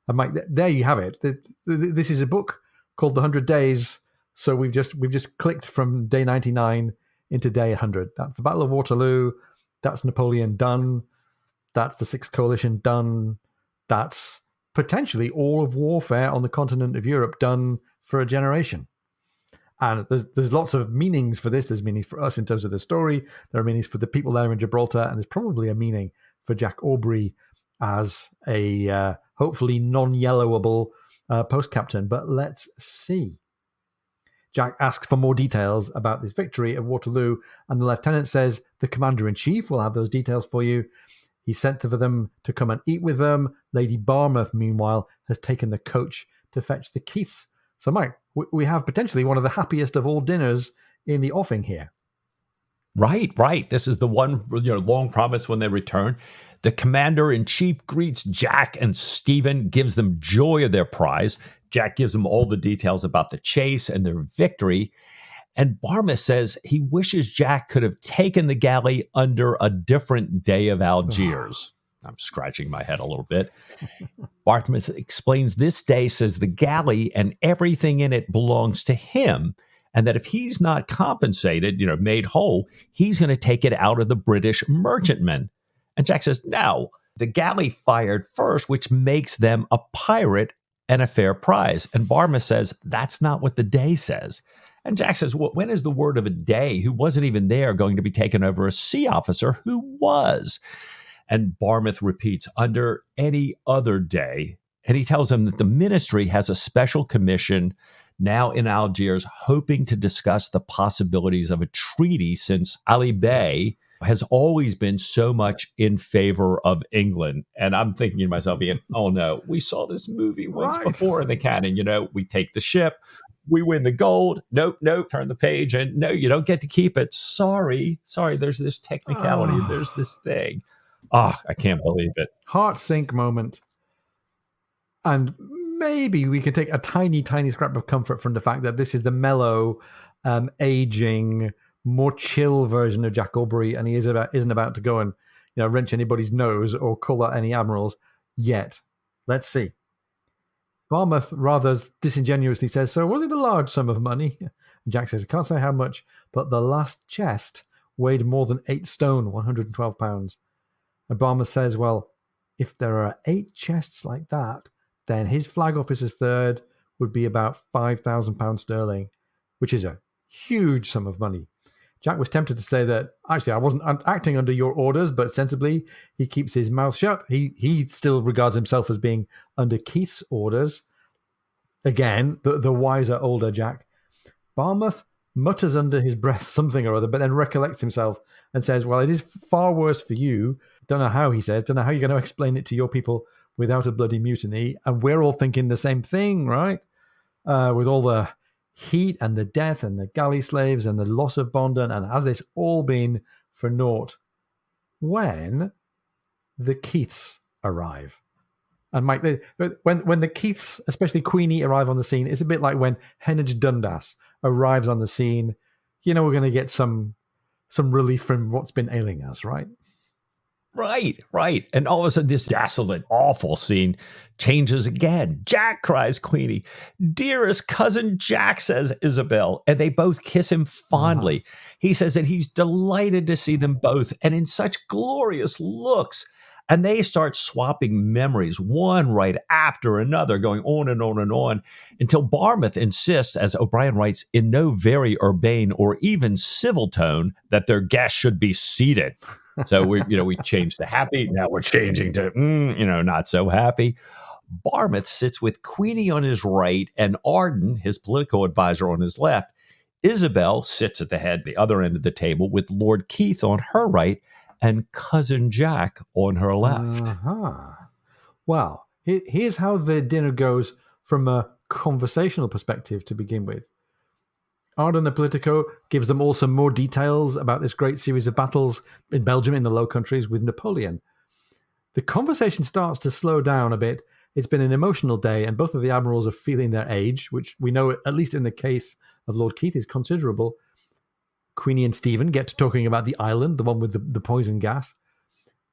And Mike, there you have it. This is a book called The 100 Days. So we've just clicked from day 99 into day 100. That's the Battle of Waterloo. That's Napoleon done. That's the Sixth Coalition done. That's potentially all of warfare on the continent of Europe done for a generation. And there's lots of meanings for this. There's meanings for us in terms of the story. There are meanings for the people there in Gibraltar. And there's probably a meaning for Jack Aubrey as a hopefully non-yellowable post captain. But let's see. Jack asks for more details about this victory at Waterloo, and the lieutenant says the commander-in-chief will have those details for you. He sent for them to come and eat with them. Lady Barmouth, meanwhile, has taken the coach to fetch the Keiths. So, Mike, we have potentially one of the happiest of all dinners in the offing here. Right. This is the one long promise when they return. The commander-in-chief greets Jack and Stephen, gives them joy of their prize. Jack gives them all the details about the chase and their victory. And Barmouth says he wishes Jack could have taken the galley under a different day of Algiers. I'm scratching my head a little bit. Barmouth explains this day says the galley and everything in it belongs to him, and that if he's not compensated, made whole, he's going to take it out of the British merchantmen. And Jack says, no, the galley fired first, which makes them a pirate and a fair prize. And Barmouth says, that's not what the day says. And Jack says, well, when is the word of a day who wasn't even there going to be taken over a sea officer who was? And Barmouth repeats, under any other day. And he tells him that the ministry has a special commission now in Algiers hoping to discuss the possibilities of a treaty, since Ali Bey has always been so much in favor of England. And I'm thinking to myself, Ian, oh no, we saw this movie once before in the canon. We take the ship, we win the gold. Nope, turn the page. And no, you don't get to keep it. Sorry, there's this technicality. There's this thing. I can't believe it. Heart sink moment. And maybe we can take a tiny, tiny scrap of comfort from the fact that this is the mellow, aging, more chill version of Jack Aubrey, and he isn't about to go and wrench anybody's nose or call out any admirals yet. Let's see. Barmouth rather disingenuously says, so was it a large sum of money? And Jack says, I can't say how much, but the last chest weighed more than 8 stone, 112 pounds. And Barmouth says, well, if there are 8 chests like that, then his flag officer's third would be about £5,000 sterling, which is a huge sum of money. Jack was tempted to say that, actually, I wasn't acting under your orders, but sensibly, he keeps his mouth shut. He still regards himself as being under Keith's orders. Again, the wiser, older Jack. Barmouth mutters under his breath something or other, but then recollects himself and says, well, it is far worse for you. Don't know how, he says. Don't know how you're going to explain it to your people without a bloody mutiny. And we're all thinking the same thing, right? With all the heat and the death and the galley slaves and the loss of Bondon, and has this all been for naught? When the Keiths arrive. And Mike, when the Keiths, especially Queenie, arrive on the scene, it's a bit like when Henage Dundas arrives on the scene. We're going to get some relief from what's been ailing us, right? Right. And all of a sudden, this desolate, awful scene changes again. Jack, cries Queenie. Dearest cousin Jack, says Isabel. And they both kiss him fondly. He says that he's delighted to see them both, and in such glorious looks. And they start swapping memories, one right after another, going on and on and on, until Barmouth insists, as O'Brien writes, in no very urbane or even civil tone, that their guests should be seated. So we changed to happy. Now we're changing to, not so happy. Barmouth sits with Queenie on his right and Arden, his political advisor, on his left. Isabel sits at the other end of the table, with Lord Keith on her right and Cousin Jack on her left. Uh-huh. Well, here's how the dinner goes from a conversational perspective to begin with. Arden the Politico gives them all some more details about this great series of battles in Belgium in the Low Countries with Napoleon. The conversation starts to slow down a bit. It's been an emotional day, and both of the admirals are feeling their age, which we know, at least in the case of Lord Keith, is considerable. Queenie and Stephen get to talking about the island, the one with the poison gas.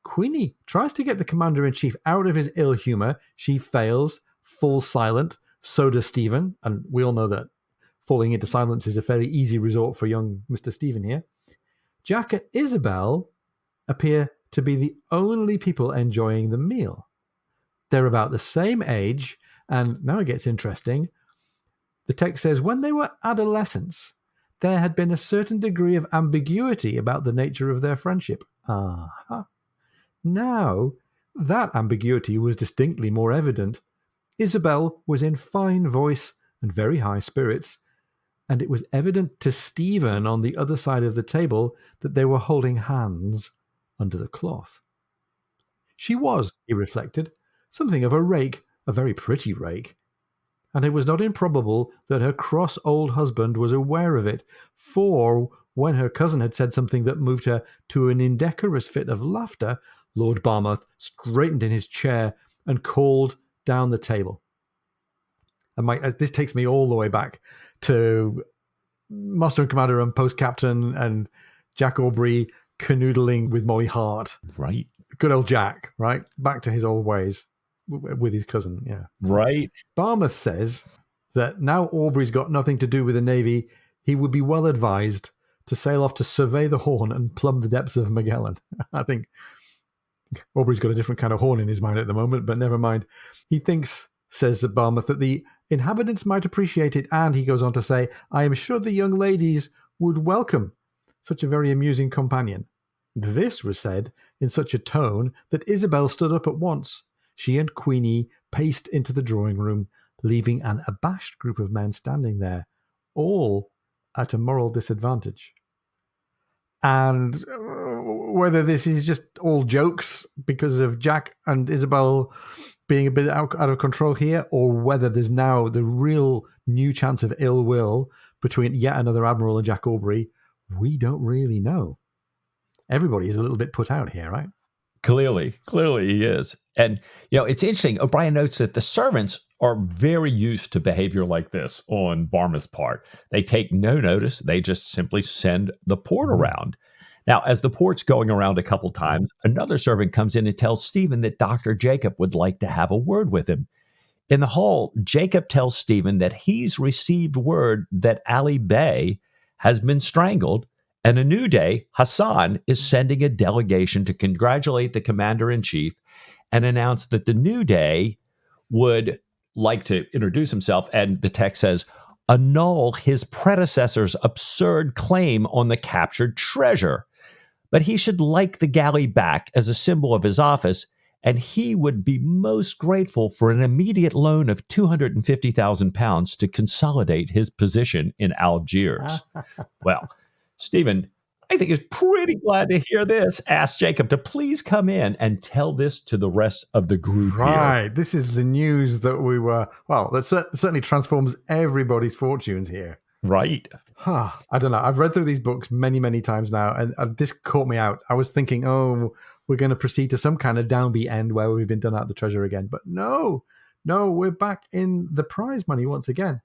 Queenie tries to get the commander-in-chief out of his ill humor. She fails, falls silent. So does Stephen, and we all know that falling into silence is a fairly easy resort for young Mr. Stephen here. Jack and Isabel appear to be the only people enjoying the meal. They're about the same age, and now it gets interesting. The text says, when they were adolescents, there had been a certain degree of ambiguity about the nature of their friendship. Now, that ambiguity was distinctly more evident. Isabel was in fine voice and very high spirits, and it was evident to Stephen on the other side of the table that they were holding hands under the cloth. She was, he reflected, something of a rake, a very pretty rake, and it was not improbable that her cross old husband was aware of it, for when her cousin had said something that moved her to an indecorous fit of laughter, Lord Barmouth straightened in his chair and called down the table. And this takes me all the way back to Master and Commander and Post Captain and Jack Aubrey canoodling with Molly Hart. Right. Good old Jack, right? Back to his old ways with his cousin, yeah. Right. Barmouth says that now Aubrey's got nothing to do with the Navy, he would be well advised to sail off to survey the Horn and plumb the depths of Magellan. I think Aubrey's got a different kind of horn in his mind at the moment, but never mind. He thinks, says Barmouth, that the inhabitants might appreciate it, and he goes on to say, I am sure the young ladies would welcome such a very amusing companion. This was said in such a tone that Isabel stood up at once. She and Queenie paced into the drawing room, leaving an abashed group of men standing there, all at a moral disadvantage. And whether this is just all jokes because of Jack and Isabel being a bit out of control here, or whether there's now the real new chance of ill will between yet another Admiral and Jack Aubrey, we don't really know. Everybody is a little bit put out here, right? Clearly he is. And, it's interesting. O'Brien notes that the servants are very used to behavior like this on Barmouth's part. They take no notice. They just simply send the port around. Now, as the port's going around a couple times, another servant comes in and tells Stephen that Dr. Jacob would like to have a word with him. In the hall, Jacob tells Stephen that he's received word that Ali Bey has been strangled, and a new day, Hassan is sending a delegation to congratulate the commander-in-chief and announce that the new day would like to introduce himself, and the text says, annul his predecessor's absurd claim on the captured treasure. But he should like the galley back as a symbol of his office, and he would be most grateful for an immediate loan of £250,000 to consolidate his position in Algiers. Well, Stephen, I think is pretty glad to hear this. Ask Jacob to please come in and tell this to the rest of the group here. Right. This is the news that we were, that certainly transforms everybody's fortunes here. Right. I don't know. I've read through these books many, many times now, and this caught me out. I was thinking, we're going to proceed to some kind of downbeat end where we've been done out of the treasure again. But no, we're back in the prize money once again.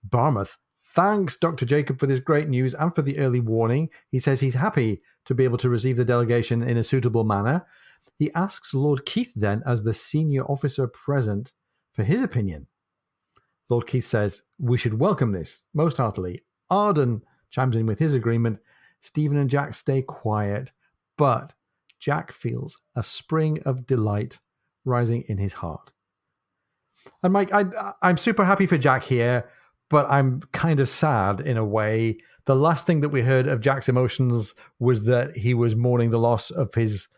Barmouth thanks Dr. Jacob for this great news and for the early warning. He says he's happy to be able to receive the delegation in a suitable manner. He asks Lord Keith then, as the senior officer present, for his opinion. Lord Keith says, we should welcome this most heartily. Arden chimes in with his agreement. Stephen and Jack stay quiet, but Jack feels a spring of delight rising in his heart. And Mike, I'm super happy for Jack here, but I'm kind of sad in a way. The last thing that we heard of Jack's emotions was that he was mourning the loss of his,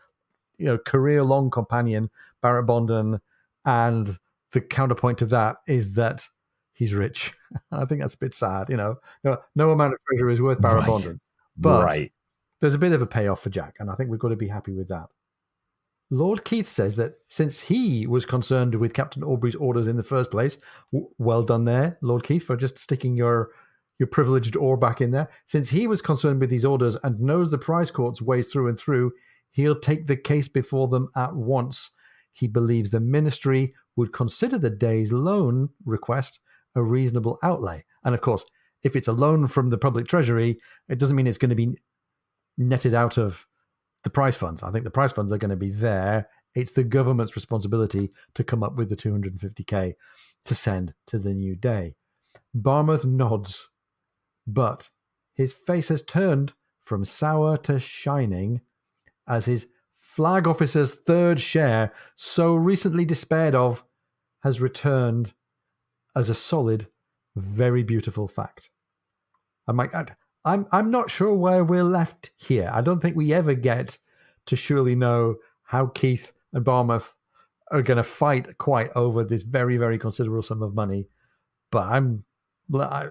career-long companion, Barrett Bondon, and the counterpoint to that is that he's rich. I think that's a bit sad. No amount of treasure is worth Barrett Bondon, but there's a bit of a payoff for Jack, and I think we've got to be happy with that. Lord Keith says that since he was concerned with Captain Aubrey's orders in the first place, well done there, Lord Keith, for just sticking your privileged oar back in there. Since he was concerned with these orders and knows the prize court's ways through and through, he'll take the case before them at once. He believes the ministry would consider the day's loan request a reasonable outlay. And of course, if it's a loan from the public treasury, it doesn't mean it's going to be netted out of the prize funds. I think the prize funds are going to be there. It's the government's responsibility to come up with the 250k to send to the new day. Barmouth nods, but his face has turned from sour to shining as his flag officer's third share, so recently despaired of, has returned as a solid, very beautiful fact. I'm not sure where we're left here. I don't think we ever get to surely know how Keith and Barmouth are going to fight quite over this very, very considerable sum of money. But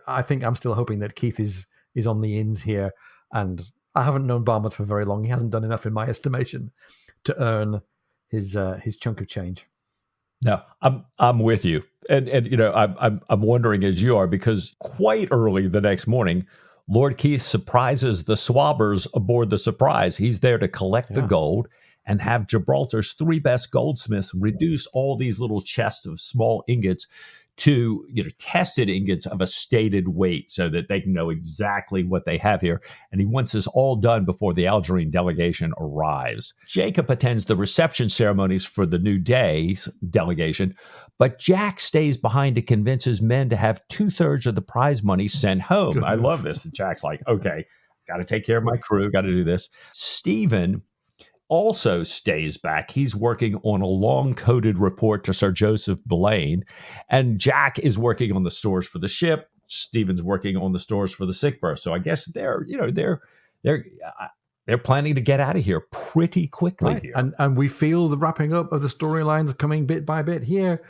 I think I'm still hoping that Keith is on the ins here. And I haven't known Barmouth for very long. He hasn't done enough, in my estimation, to earn his chunk of change. No, I'm with you, and I'm wondering as you are, because quite early the next morning, Lord Keith surprises the swabbers aboard the Surprise. He's there to collect the gold and have Gibraltar's three best goldsmiths reduce all these little chests of small ingots to tested ingots of a stated weight so that they can know exactly what they have here. And he wants this all done before the Algerine delegation arrives. Jacob attends the reception ceremonies for the new day's delegation, but Jack stays behind to convince his men to have 2/3 of the prize money sent home. Good I enough. love this. And Jack's like, okay, got to take care of my crew, got to do this. Stephen also stays back. He's working on a long-coded report to Sir Joseph Blaine, and Jack is working on the stores for the ship. Stephen's working on the stores for the sick berth. So I guess they're planning to get out of here pretty quickly here. And we feel the wrapping up of the storylines coming bit by bit here.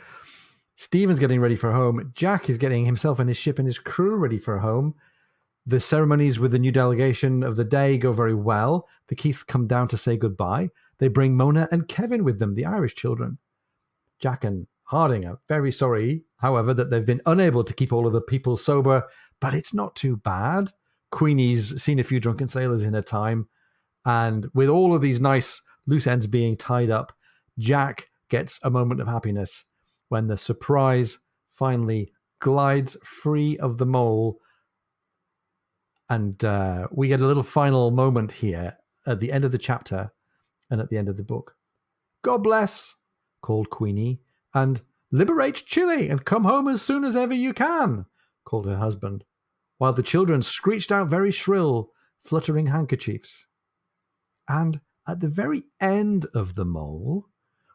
Stephen's getting ready for home. Jack is getting himself and his ship and his crew ready for home. The ceremonies with the new delegation of the day go very well. The Keiths come down to say goodbye. They bring Mona and Kevin with them, the Irish children. Jack and Harding are very sorry, however, that they've been unable to keep all of the people sober, but it's not too bad. Queenie's seen a few drunken sailors in her time, and with all of these nice loose ends being tied up, Jack gets a moment of happiness when the Surprise finally glides free of the mole. And we get a little final moment here at the end of the chapter and at the end of the book. God bless, called Queenie, and liberate Chile and come home as soon as ever you can, called her husband, while the children screeched out very shrill, fluttering handkerchiefs. And at the very end of the mole,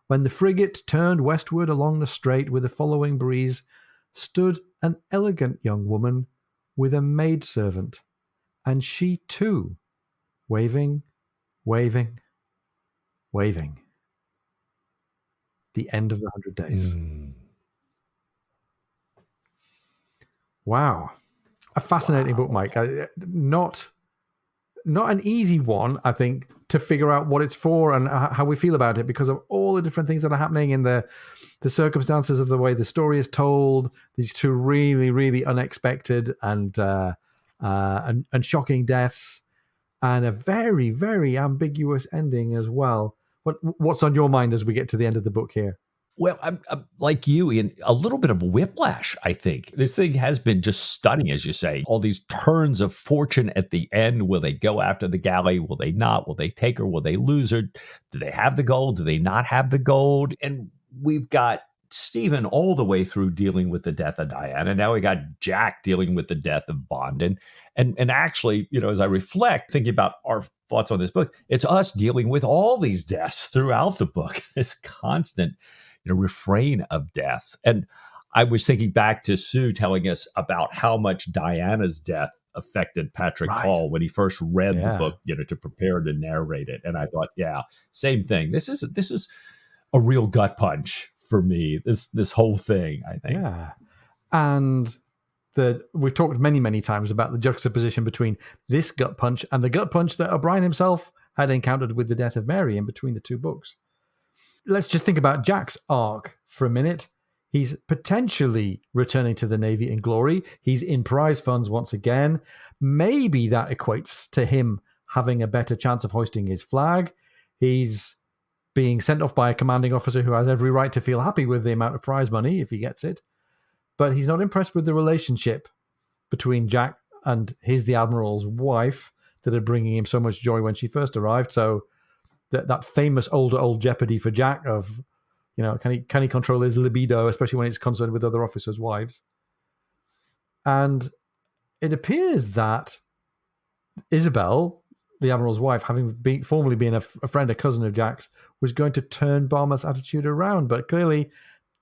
when the frigate turned westward along the strait with a following breeze, stood an elegant young woman with a maidservant. And she too, waving, waving, waving. The end of the 100 days. Wow. A fascinating book, Mike. Not an easy one, I think, to figure out what it's for and how we feel about it because of all the different things that are happening in the circumstances of the way the story is told. These two really, really unexpected and shocking deaths, and a very, very ambiguous ending as well. What's on your mind as we get to the end of the book here? Well, I'm like you, Ian, a little bit of whiplash, I think. This thing has been just stunning, as you say. All these turns of fortune at the end. Will they go after the galley? Will they not? Will they take her? Will they lose her? Do they have the gold? Do they not have the gold? And we've got Stephen all the way through dealing with the death of Diana. Now we got Jack dealing with the death of Bond. And actually, as I reflect, thinking about our thoughts on this book, it's us dealing with all these deaths throughout the book, this constant, refrain of deaths. And I was thinking back to Sue telling us about how much Diana's death affected Patrick Right. Call when he first read the Yeah. book, to prepare to narrate it. And I thought, yeah, same thing. This is a real gut punch for me. This whole thing, I think. Yeah. And we've talked many times about the juxtaposition between this gut punch and the gut punch that O'Brien himself had encountered with the death of Mary in between the two books. Let's just think about Jack's arc for a minute. He's potentially returning to the Navy in glory. He's in prize funds once again. Maybe that equates to him having a better chance of hoisting his flag. He's being sent off by a commanding officer who has every right to feel happy with the amount of prize money if he gets it. But he's not impressed with the relationship between Jack and the Admiral's wife that had bringing him so much joy when she first arrived. So that famous old jeopardy for Jack of, can he control his libido, especially when it's concerned with other officers' wives. And it appears that Isabel, the Admiral's wife, having formerly been a friend, a cousin of Jack's, was going to turn Barmouth's attitude around. But clearly,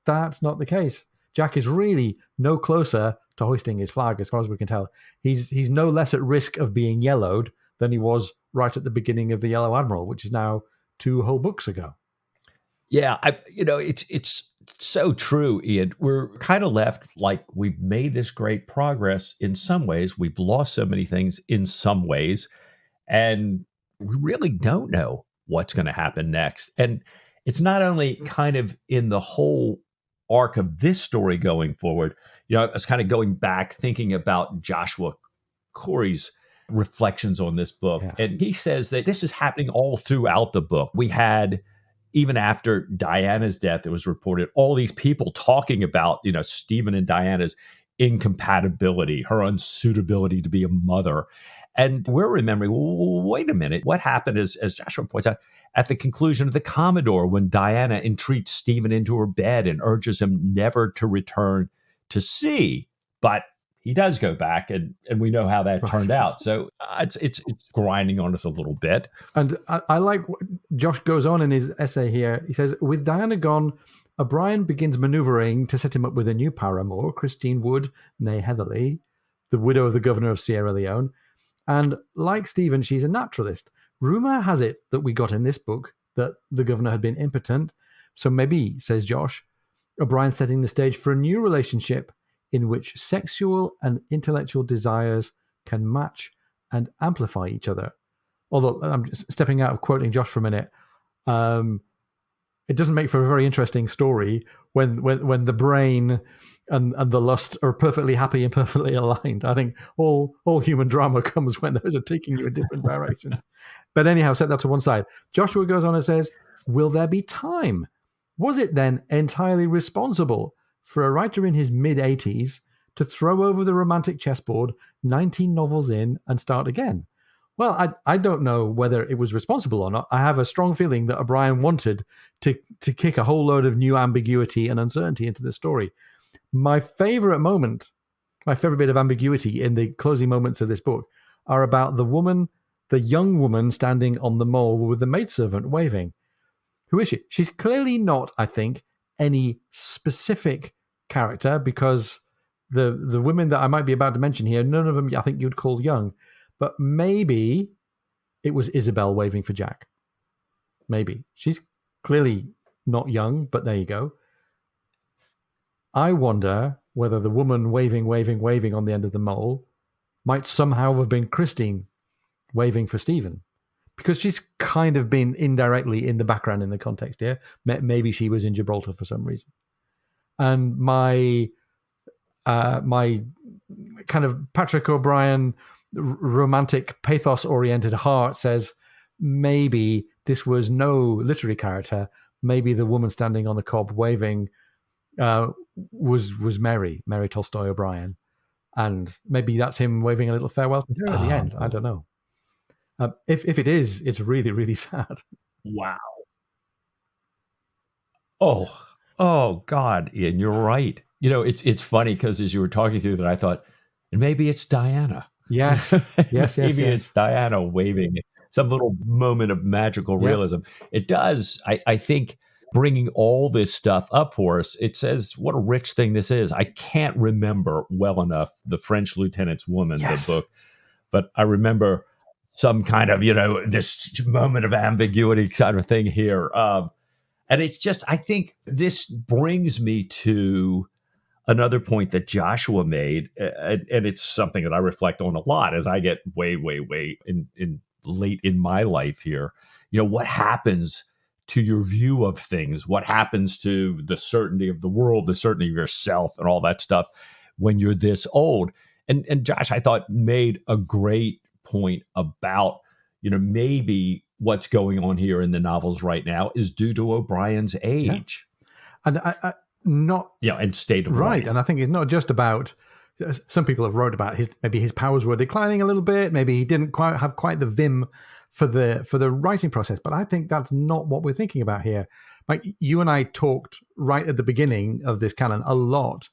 that's not the case. Jack is really no closer to hoisting his flag, as far as we can tell. He's no less at risk of being yellowed than he was right at the beginning of the Yellow Admiral, which is now 2 whole books ago. Yeah, it's so true, Ian. We're kind of left like we've made this great progress in some ways. We've lost so many things in some ways, and we really don't know what's going to happen next. And it's not only kind of in the whole arc of this story going forward. I was kind of going back thinking about Joshua Corey's reflections on this book. Yeah. And he says that this is happening all throughout the book. We had, even after Diana's death, it was reported all these people talking about, Stephen and Diana's incompatibility, her unsuitability to be a mother. And we're remembering, well, wait a minute, what happened as Joshua points out, at the conclusion of the Commodore, when Diana entreats Stephen into her bed and urges him never to return to sea. But he does go back, and we know how that turned out. So it's grinding on us a little bit. And I like what Josh goes on in his essay here. He says, with Diana gone, O'Brien begins manoeuvring to set him up with a new paramour, Christine Wood, née Heatherley, the widow of the governor of Sierra Leone. And like Stephen, she's a naturalist. Rumour has it that we got in this book that the governor had been impotent. So maybe, says Josh, O'Brien's setting the stage for a new relationship in which sexual and intellectual desires can match and amplify each other. Although I'm just stepping out of quoting Josh for a minute, it doesn't make for a very interesting story when the brain and the lust are perfectly happy and perfectly aligned. I think all human drama comes when those are taking you in different directions. But anyhow, set that to one side. Joshua goes on and says, will there be time? Was it then entirely responsible for a writer in his mid-80s to throw over the romantic chessboard 19 novels in and start again? Well, I don't know whether it was responsible or not. I have a strong feeling that O'Brien wanted to kick a whole load of new ambiguity and uncertainty into the story. My favorite bit of ambiguity in the closing moments of this book are about the young woman standing on the mole with the maidservant waving. Who is she? She's clearly not, I think, any specific character, because the women that I might be about to mention here, none of them I think you'd call young. But maybe it was Isabel waving for Jack. Maybe. She's clearly not young, but there you go. I wonder whether the woman waving on the end of the mole might somehow have been Christine waving for Stephen. Because she's kind of been indirectly in the background in the context here. Maybe she was in Gibraltar for some reason. And my kind of Patrick O'Brien romantic pathos-oriented heart says maybe this was no literary character. Maybe the woman standing on the cob waving was Mary Tolstoy O'Brien, and maybe that's him waving a little farewell to her at the end. I don't know. If it is, it's really, really sad. Wow. Oh, Oh God, Ian, you're right. It's funny because as you were talking through that, I thought, and maybe it's Diana. Yes, yes, yes, Maybe it's yes. Diana waving some little moment of magical Yep. realism. It does. I think bringing all this stuff up for us, it says what a rich thing this is. I can't remember well enough the French Lieutenant's Woman, the Yes. book, but I remember some kind of this moment of ambiguity kind of thing here. And it's just, I think this brings me to another point that Joshua made, and it's something that I reflect on a lot as I get way, way, way in late in my life here. What happens to your view of things? What happens to the certainty of the world, the certainty of yourself, and all that stuff when you're this old? And Josh, I thought made a great point about maybe what's going on here in the novels right now is due to O'Brien's Yeah. age, And not and state of right. And life. I think it's not just about. Some people have wrote about maybe his powers were declining a little bit. Maybe he didn't quite have the vim for the writing process. But I think that's not what we're thinking about here. Like you and I talked right at the beginning of this canon a lot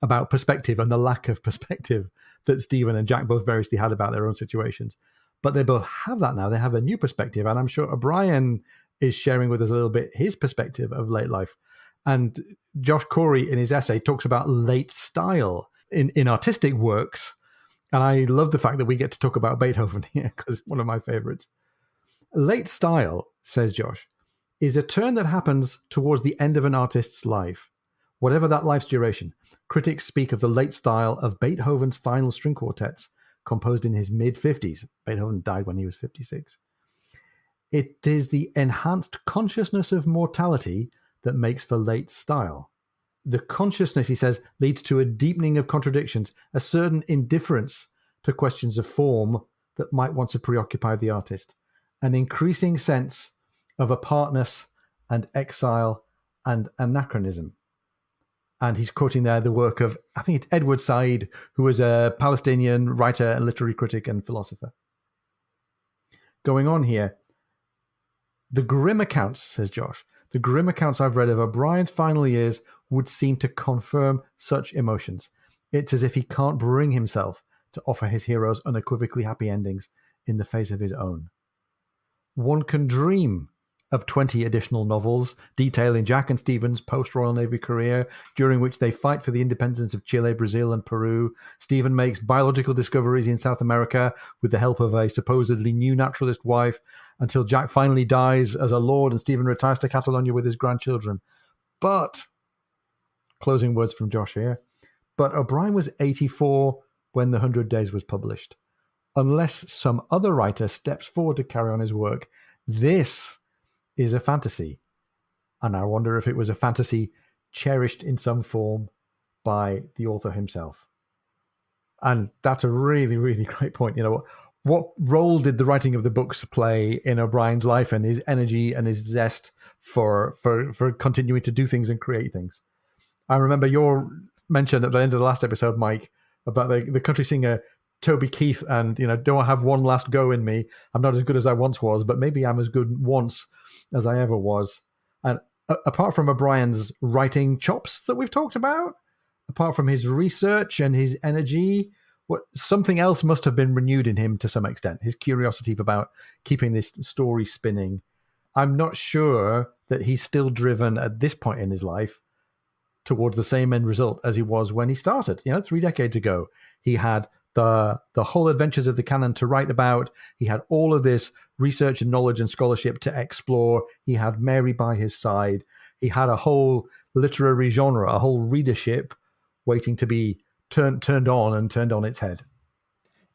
about perspective and the lack of perspective that Stephen and Jack both variously had about their own situations. But they both have that now. They have a new perspective. And I'm sure O'Brien is sharing with us a little bit his perspective of late life. And Josh Corey, in his essay, talks about late style in artistic works. And I love the fact that we get to talk about Beethoven here because it's one of my favorites. Late style, says Josh, is a turn that happens towards the end of an artist's life, whatever that life's duration. Critics speak of the late style of Beethoven's final string quartets, composed in his mid-50s. Beethoven died when he was 56. It is the enhanced consciousness of mortality that makes for late style. The consciousness, he says, leads to a deepening of contradictions, a certain indifference to questions of form that might once have preoccupied the artist, an increasing sense of apartness and exile and anachronism. And he's quoting there the work of, I think it's Edward Said, who was a Palestinian writer and literary critic and philosopher. Going on here, the grim accounts, says Josh, the grim accounts I've read of O'Brien's final years would seem to confirm such emotions. It's as if he can't bring himself to offer his heroes unequivocally happy endings in the face of his own. One can dream of 20 additional novels detailing Jack and Stephen's post-Royal Navy career, during which they fight for the independence of Chile, Brazil, and Peru. Stephen makes biological discoveries in South America with the help of a supposedly new naturalist wife, until Jack finally dies as a lord and Stephen retires to Catalonia with his grandchildren. But, closing words from Josh here, but O'Brien was 84 when The 100 Days was published. Unless some other writer steps forward to carry on his work, this is a fantasy. And I wonder if it was a fantasy cherished in some form by the author himself. And that's a really, really great point. What role did the writing of the books play in O'Brien's life and his energy and his zest for continuing to do things and create things? I remember your mention at the end of the last episode, Mike, about the country singer Toby Keith, and don't I have one last go in me? I'm not as good as I once was, but maybe I'm as good once as I ever was. And apart from O'Brien's writing chops that we've talked about, apart from his research and his energy, something else must have been renewed in him to some extent. His curiosity about keeping this story spinning. I'm not sure that he's still driven at this point in his life towards the same end result as he was when he started. 3 decades ago, he had the whole adventures of the canon to write about. He had all of this research and knowledge and scholarship to explore. He had Mary by his side. He had a whole literary genre, a whole readership waiting to be turned on and turned on its head.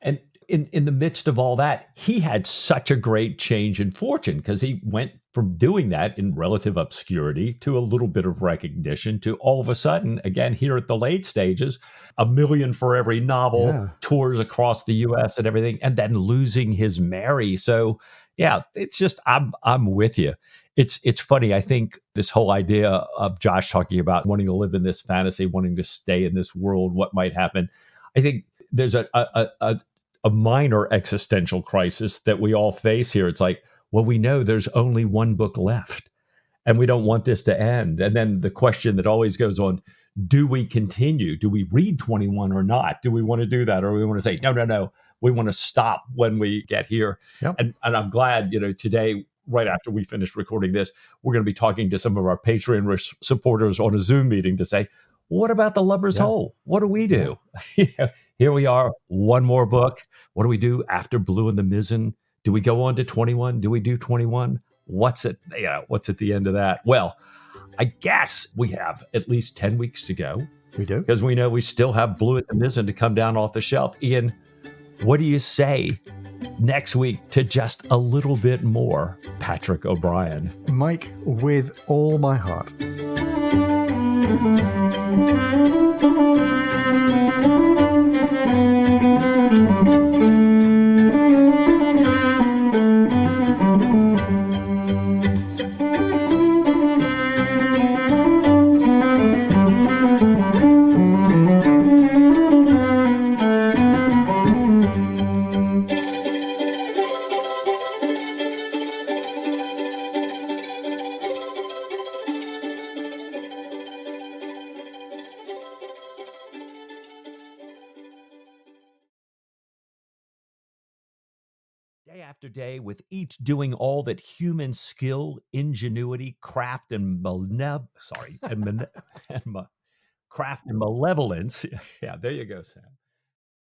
And in the midst of all that, he had such a great change in fortune because he went from doing that in relative obscurity to a little bit of recognition to all of a sudden, again, here at the late stages, $1 million for every novel, tours across the US and everything, and then losing his Mary. So yeah, it's just, I'm with you. It's funny. I think this whole idea of Josh talking about wanting to live in this fantasy, wanting to stay in this world, what might happen. I think there's a minor existential crisis that we all face here. It's like, well, we know there's only one book left. and we don't want this to end. And then the question that always goes on, do we continue? Do we read 21 or not? Do we want to do that? Or we want to say, no, we want to stop when we get here. Yep. And I'm glad, today, right after we finish recording this, we're going to be talking to some of our Patreon supporters on a Zoom meeting to say, what about the Lover's Hole? What do we do? Here we are, one more book. What do we do after Blue and the Mizzen? Do we go on to 21? Do we do 21? What's at the end of that? Well, I guess we have at least 10 weeks to go. We do. Because we know we still have Blue at the Mizzen to come down off the shelf. Ian, what do you say next week to just a little bit more Patrick O'Brian? Mike, with all my heart. Day after day, with each doing all that human skill, ingenuity, craft, and craft and malevolence. Yeah, there you go, Sam.